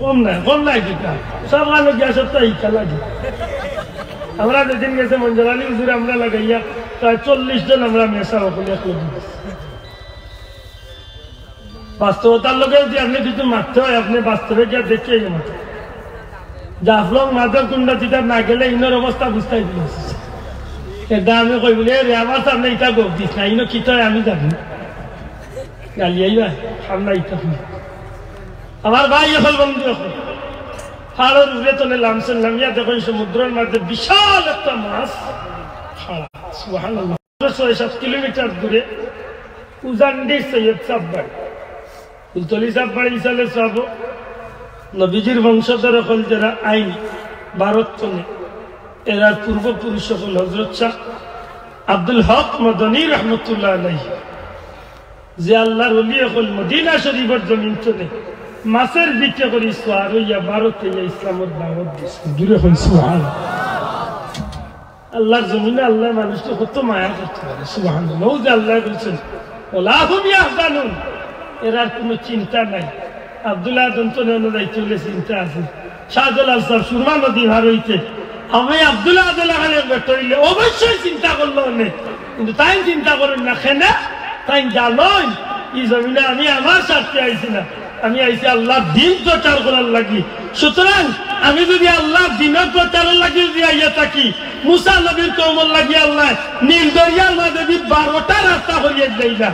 কম নাই কিতা সব আলো গিয়া সপ্তাহ ইকা লাগে। আমরা যেদিন গেছে মঞ্জরালি হুজুর আমরা লাগাইয়া প্রায় 40 জন আমরা মেসা সকলে এক লোক বাস্তবতার লোকে যদি আপনি কিছু মারতে হয় আপনি বাস্তবে গিয়ে দেখে মাত্র জাফলং মাধব কুন্ডা চিটার না গেলে ইনোর অবস্থা বুঝতেই দিয়েছে। এটা আমি কই বলি রে আমার সামনে ইটা গোপ দিস না, ইনো কি হয় আমি জানি গালি আইবা সামনে ইটা আমার ভাই এখন বন্ধু এখন পাহাড়ের উড়ে তলে লামছেন, নামিয়া দেখেন সমুদ্রের মাঝে বিশাল একটা মাছ 6-7 কিলোমিটার দূরে উজান্ডি সৈয়দ সাহ বাড়ি, ফুলতলি সাহ বাড়ি ইসালে সব নবীজির বংশধর হল যারা আইন ভারত চলে এরা পূর্বপুরুষ হল হযরত শাহ আব্দুল হক মদনী রহমতুল্লাহ আলাইহি, যে আল্লাহর ওলি হল মদিনা শরীফের জমিন চলে মাছের দিকে করে সোয়ার হইয়া ভারতে ইসলামের দাওয়াত দিচ্ছে। দূরে হল সুবহানাল্লাহ, আল্লাহর জমিনে আল্লাহ মানুষকে কত মায়া করতে পারে। সুবহানাল্লাহ, যে আল্লাহ বলছেন ওলা হুম ইয়াহজানুন, এরা কোনো চিন্তা নাই। আব্দুল্লাহ দন্তনে অনুযায়ী চলে চিন্তা আছে। শাহজালাল সাহেব সুরমা নদী ভার হইতে আমি আব্দুল্লাহ খানের বেটা হইলে অবশ্যই চিন্তা করলো অনেক, কিন্তু তাই চিন্তা করেন না কেন, তাই জানোই এই জমিনে আমি আমার স্বার্থে আইছি না, আমি আইছি আল্লাহ দিন প্রচার করার লাগি। সুতরাং আমি যদি আল্লাহ দিনের প্রচারের লাগি যদি আইয়া থাকি, মুসা নবীর কওমের লাগি আল্লাহ নীল দরিয়ার মাঝে যদি 12টা রাস্তা করিয়ে দেই না,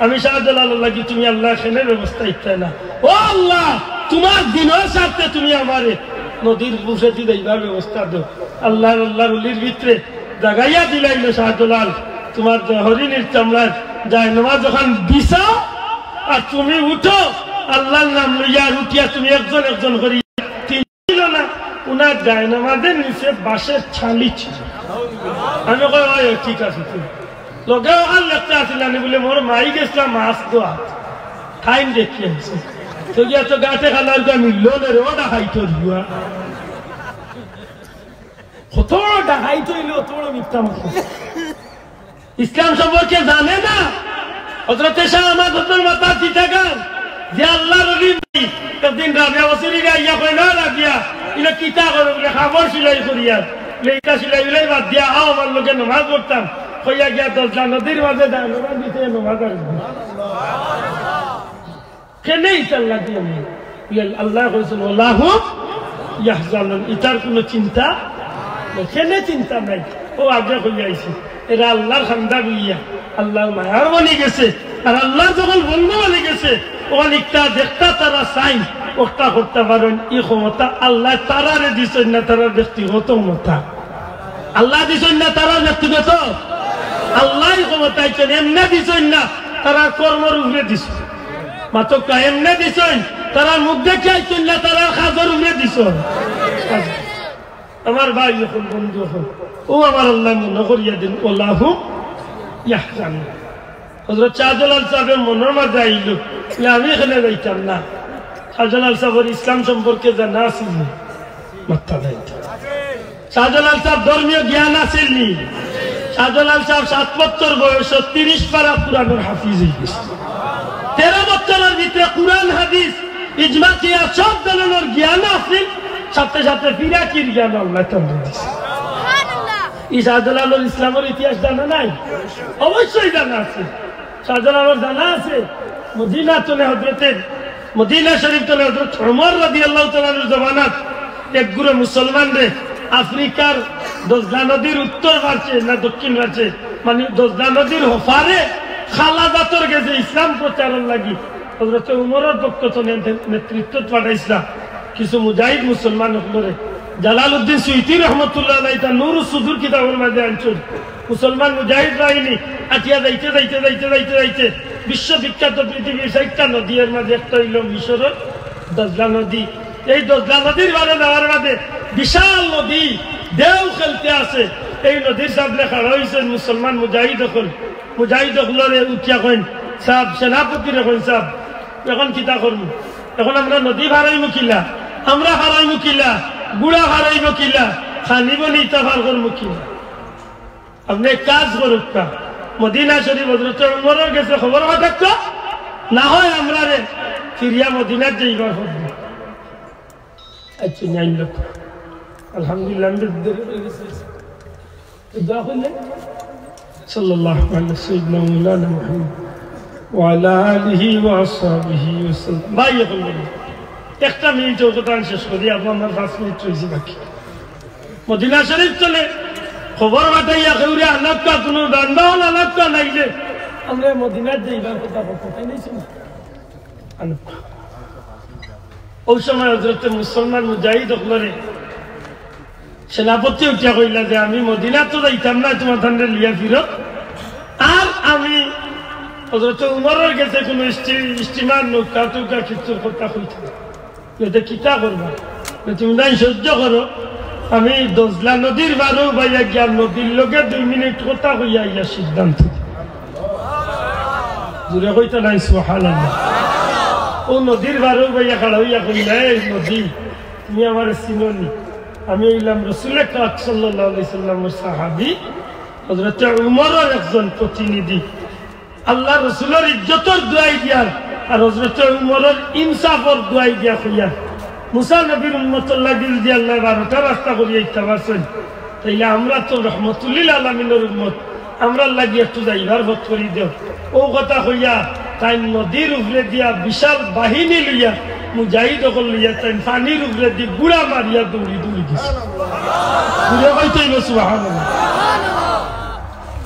আমি শাহজালাল লাগি তুমি আল্লাহ খেনের ব্যবস্থা ইচ্ছা না, ও আল্লাহ তোমার দিনের সাথে তুমি আমারে নদীর বুঝে দিবার ব্যবস্থা দো। আল্লাহর ওলির ভিতরে জাগাইয়া দিলাইল শাহজালাল, তোমার হরিণের চামড়ার যায় নামাজ যখন বিছাও আর তুমি উঠো আল্লাহর নাম লইয়া উঠিয়া তুমি একজন একজন করি ছিল না, উনার যায় নামাজের নিচে বাঁশের ছালি ছিল। আমি কই ঠিক আছে তুমি লগে আর লেখতে আসিল বলে মোর মাই গেছিলাম মাছ দোয়া খাইন দেখি আসছে তো গিয়া তো গাছে খালার মিলল না রে, ওটা খাইতে দিবা কত ডাকাই তৈল অত বড় মিথ্যা মাত্র ইসলাম সম্পর্কে জানে না। হযরতে শাহ আহমদ হযরত মাতা চিটাগাং যে আল্লাহর ওলি একদিন রাবিয়া বসরিরা ইয়া কই না রাবিয়া ইলা কিতা করে বলে খাবার সিলাই করিয়া লেটা সিলাই বিলাই বাদ দিয়া আও আমার লগে নামাজ পড়তাম কইয়া গিয়া 10টা নদীর মাঝে দাঁড় নামাজ দিতে নামাজ পড়ে কেনে ইতাল্লাহ দিয়ে আল্লাহ কইছেন আল্লাহু ইয়াহজানুন, ইতার কোনো চিন্তা কেনে চিন্তা নাই। ও আগে হইয়া আইছে এরা আল্লাহর খান্দা গিয়া আল্লাহর মায়ার বনি গেছে, আর আল্লাহ যখন বন্ধু বলে গেছে ওখানে একটা দেখতা তারা সাইন ওটা করতে পারেন এই ক্ষমতা আল্লাহ তারারে দিছেন না তারার ব্যক্তিগত ক্ষমতা আল্লাহ দিছেন না তারার ব্যক্তিগত আল্লাহ ক্ষমতা এমনি দিছেন না তারা কর্মর উপরে দিছ মাত্র এমনি দিছেন তারা মুখ দেখে আইছেন না তারা কাজের উপরে দিছ আমার ভাই যখন বন্ধু হন ও আমার আল্লাহ মনে করিয়া দিন ওলাহু ইয়াহজান হযরত শাহজালাল সাহেবের মনের মাঝে আইল আমি এখানে যাইতাম না শাহজালাল সাহেবের ইসলাম সম্পর্কে জানা আছিল মাথা যাইতাম শাহজালাল সাহেব ধর্মীয় জ্ঞান আসেননি শাহজালাল সাহেব 7 বছর বয়স 30 পারা কুরআনের হাফিজ হয়ে গেছে 13 বছরের ভিতরে কুরআন হাদিস ইজমা কিয়া সব ধরনের জ্ঞান আছে সাথে সাথে ফিরাকির জ্ঞান আল্লাহ তাআলা দিয়েছে সুবহানাল্লাহ এই শাহজালালের ইসলামের ইতিহাস জানা নাই অবশ্যই জানা আছে শাহজালালের জানা আছে মদিনা চলে হযরতের মদিনা শরীফ চলে হযরত ওমর রাদিয়াল্লাহু তাআলার জামানাত এক গুরু মুসলমান রে আফ্রিকার দজলা নদীর উত্তর পার্শ্বে না দক্ষিণ পার্শ্বে মানে দজলা নদীর হফারে খালাদাতর গেছে ইসলাম প্রচারের লাগি হযরত ওমরের পক্ষ থেকে নেতৃত্ব পাঠাইছিলাম কিছু মুজাহিদ মুসলমান হলরে জালালউদ্দিন সুয়ুতি রহমাতুল্লাহ আলাইহি তা নূর সুদূর কিতাবের মধ্যে আনছেন মুসলমান মুজাহিদ বাহিনী আটিয়া যাইতে যাইতে যাইতে যাইতে যাইতে বিশ্ববিখ্যাত পৃথিবীর 6টা নদীর মাঝে একটা হইল মিশরের দজলা নদী এই দজলা নদীর বারে যাওয়ার বাদে বিশাল নদী ঢেউ খেলতে আছে এই নদীর সামনে খাড়া হয়েছেন মুসলমান মুজাহিদ হলরে উঠিয়া কইন সাহেব সেনাপতি রেখেন সাহেব এখন কিতা করবো এখন আমরা নদী ভাড়াইব কিলা আমরা হারাইব কিলা গুড়া হারাইব কিলা খানিব নিতা ভার করবো কিলা আপনি কাজ করুক কা মদিনা শরীফ হযরত ওমরের গেছে খবর পাঠাক না হয় আমরা রে ফিরিয়া মদিনার যাইবার হবে আচ্ছা 9 লক্ষ আলহামদুলিল্লাহ দোয়া করলেন সাল্লাল্লাহু আলাইহি সাইয়্যিদিনা মাওলানা মুহাম্মদ ওয়া আলা আলিহি ওয়া আসহাবিহি ওয়াসাল্লাম ভাই বলুন একটা মিনিট কথা শেষ করি আপনার 5 মিনিট রয়েছে বাকি মদিনা শরীফ চলে খবর পাঠাইয়া কেউরে আনাপটা কোনো দান্দাও আনাপটা নাই যে আমরা মদিনার যাইবার কথা কথাই নাইছি না আনাপটা ওই সময় হযরত মুসলমান মুজাহিদ হলরে সেনাপতি উঠিয়া কইলা যে আমি মদিনা তো যাইতাম না তোমার ধান্ডে লিয়া ফিরত আর আমি হযরত উমরের কাছে কোনো স্টিমার নৌকা টৌকা কিছুর কথা কইতাম এটা কিতা করবা তুমি নাই সহ্য করো আমি দজলা নদীর বারো বাইয়া গিয়া নদীর লগে 2 মিনিট কথা কইয়া ইয়া সিদ্ধান্ত জুড়ে কইতা নাই সুবহানাল্লাহ ও নদীর বারো বাইয়া খাড়া হইয়া কইলা এই নদী তুমি আমার চিনোনি আমি হইলাম রাসূল পাক সাল্লাল্লাহু আলাইহি সাল্লামের সাহাবী হযরত উমরের একজন প্রতিনিধি আল্লাহ রাসূলের ইজ্জতের দোয়াই দিয়ার আর হযরত উমরের ইনসাফের দোয়াই দিয়া কইয়া মুসা নবীর উম্মতুল্লাহ দিল দিয়ে আল্লাহ 12টা রাস্তা করিয়া ইচ্ছা পারছেন তাইলে আমরা তো রহমতুল্লিল আলামিনের উম্মত আমরা লাগি একটু যাইবার ভোট করি দেও ও কথা হইয়া তাই নদীর উপরে দিয়া বিশাল বাহিনী লইয়া মুজাহিদ হল লইয়া তাই পানির উপরে দিয়ে গুড়া মারিয়া দৌড়ি দৌড়ি গেছে সুবহানাল্লাহ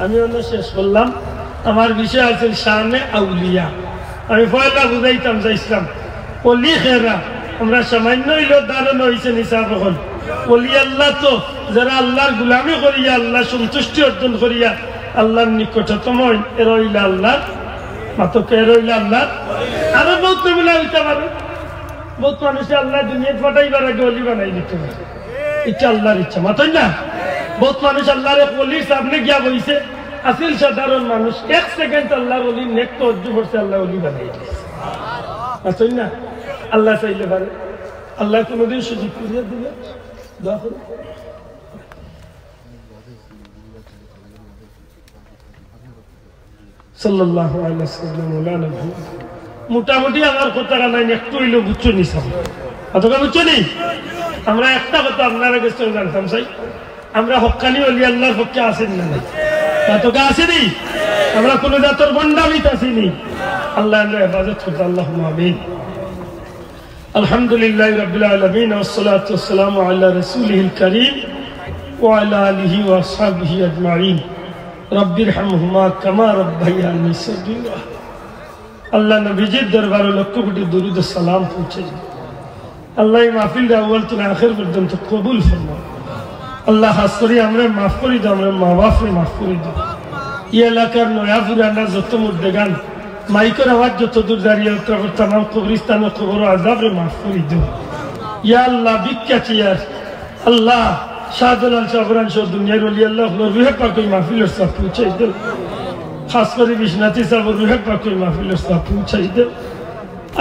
আমি অন্য শেষ করলাম আমার বিষয় আছে শানে আউলিয়া আমি পয়লা বুঝাইতাম যাইছিলাম অলি খেরা আমরা সামান্য হইলেও দাঁড়ানো হয়েছে নিসাব হল অলি আল্লাহ তো যারা আল্লাহর গুলামি করিয়া আল্লাহ সন্তুষ্টি অর্জন করিয়া আল্লাহর নিকটতম এরা হইলা আল্লাহ মাতকে এরা হইলা আল্লাহ আরো বহুত নমুনা হইতে পারে বহুত মানুষে আল্লাহ দুনিয়াত পাঠাইবার আগে অলি বানাই দিতে পারে ইচ্ছা আল্লাহর ইচ্ছা মাতই না বহুত মানুষ আল্লাহর অলির সামনে গিয়া বইছে আসিল সাধারণ মানুষ 1 সেকেন্ড আল্লাহর অলির নেক তো অর্জন করছে আল্লাহ অলি বানাই দিয়েছে মাতই না আল্লাহ চাইলে পারে আল্লাহ কোনদিন সুযোগ করিয়া দিবে দোয়া করুন সাল্লাল্লাহু আলাইহি ওয়াসাল্লাম মাওলানা মোটামুটি আমার কথা নাই একটু হইলো বুঝছো নি সব অতটা বুঝছো নি আমরা একটা কথা আপনারা কাছে জানতাম চাই আমরা হক্কানি ওলি আল্লাহর পক্ষে আছেন না এতটা আসেনি আমরা কোন জাতর বন্ডামিত আসিনি আল্লাহ আমরা হেফাজত করতে আল্লাহুম্মা আমিন আলহামদুলিল্লাহি রাব্বিল আলামিন ওয়াসসালাতু ওয়াসসালামু আলা রাসূলিল কারীম ওয়া আলা আলিহি ওয়া আসহাবিহি আজমাইন রব্বিরহামহুমা কামা রাব্বায়ানি সগীরা আল্লাহ নবীজির দরবারে লক্ষ কোটি দরুদ ও সালাম পৌঁছে আল্লাহ মাহফিল আউয়াল থেকে আখির পর্যন্ত কবুল ফরমাও। আল্লাহ খাস করে আমরা মাফ করে দাও, আমরা মা বাপরে মাফ করে দাও। এই এলাকার নয়া পুরানা যত মুর্দেগান মাইকের আওয়াজ যত দূর দাঁড়িয়ে তামাম কবরিস্তান ও কবর আযাবরে মাফ করে দাও। ইয়া আল্লাহ ভিক্ষা চিয়ার আল্লাহ শাহজালাল শাহরান সহ দুনিয়ার ওলি আল্লাহ রুহে পাক ওই মাহফিলের সব পৌঁছাই দেও। খাস করে বিশ্বনাথী সাহেব রুহে পাক ওই মাহফিলের সব পৌঁছাই দেও।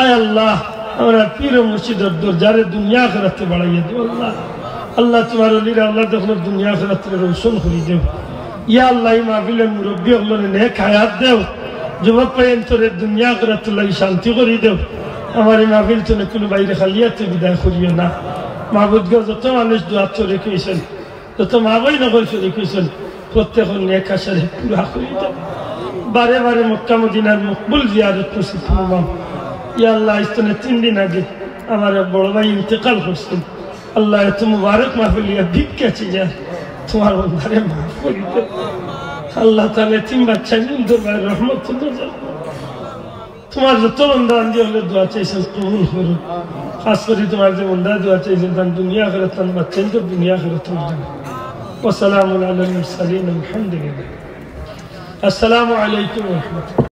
আয় আল্লাহ আমরা পীর মুর্শিদের দরজারে দুনিয়া আখিরাতে বাড়াইয়া দেও। আল্লাহ আল্লাহ তোমার ওলিরা আল্লাহ দেখুন দুনিয়া আখিরাতে রোশন করে দেও। ইয়া আল্লাহ এই মাহফিলের মুরব্বী হলো নেক হায়াত দেও। যুবক পায়ন্তরে দুনিয়া আখিরাতে লাগি শান্তি করে দেও। আমার এই মাহফিল তুমি কোনো বাইরে খালিয়াতে বিদায় করিও না। মাহবুদ যত মানুষ দোয়া চলে গেছেন, যত মা বই নগর চলে গেছেন, প্রত্যেকের নেক আশারে পুরা করে দেও। বারে বারে মক্কা মদিনার মকবুল জিয়ারত নসিব ফরমাও। ইয়া আল্লাহ ইস্তনে 3 দিন আগে আমার বড় ভাই ইন্তেকাল করছেন। আল্লাহ এত মুবারক মাহফিল ইয়া ভিক্ষা চিয়া তোমার বন্ধারে মাফ করে দেও। আল্লাহ তাআলা 3 বাচ্চা দরবারে রহমত দাও। তোমার যত বন্ধা বান্ধি হলে দোয়া চাইছেন কবুল করো। খাস করে তোমার যে বন্ধা দোয়া চাইছেন তার দুনিয়া আখিরাত তার বাচ্চান তো দুনিয়া আখিরাত হবে। ওয়া সালামুন আলাল মুরসালিন আলহামদুলিল্লাহ। আসসালামু আলাইকুম ওয়া রাহমাতুল্লাহ।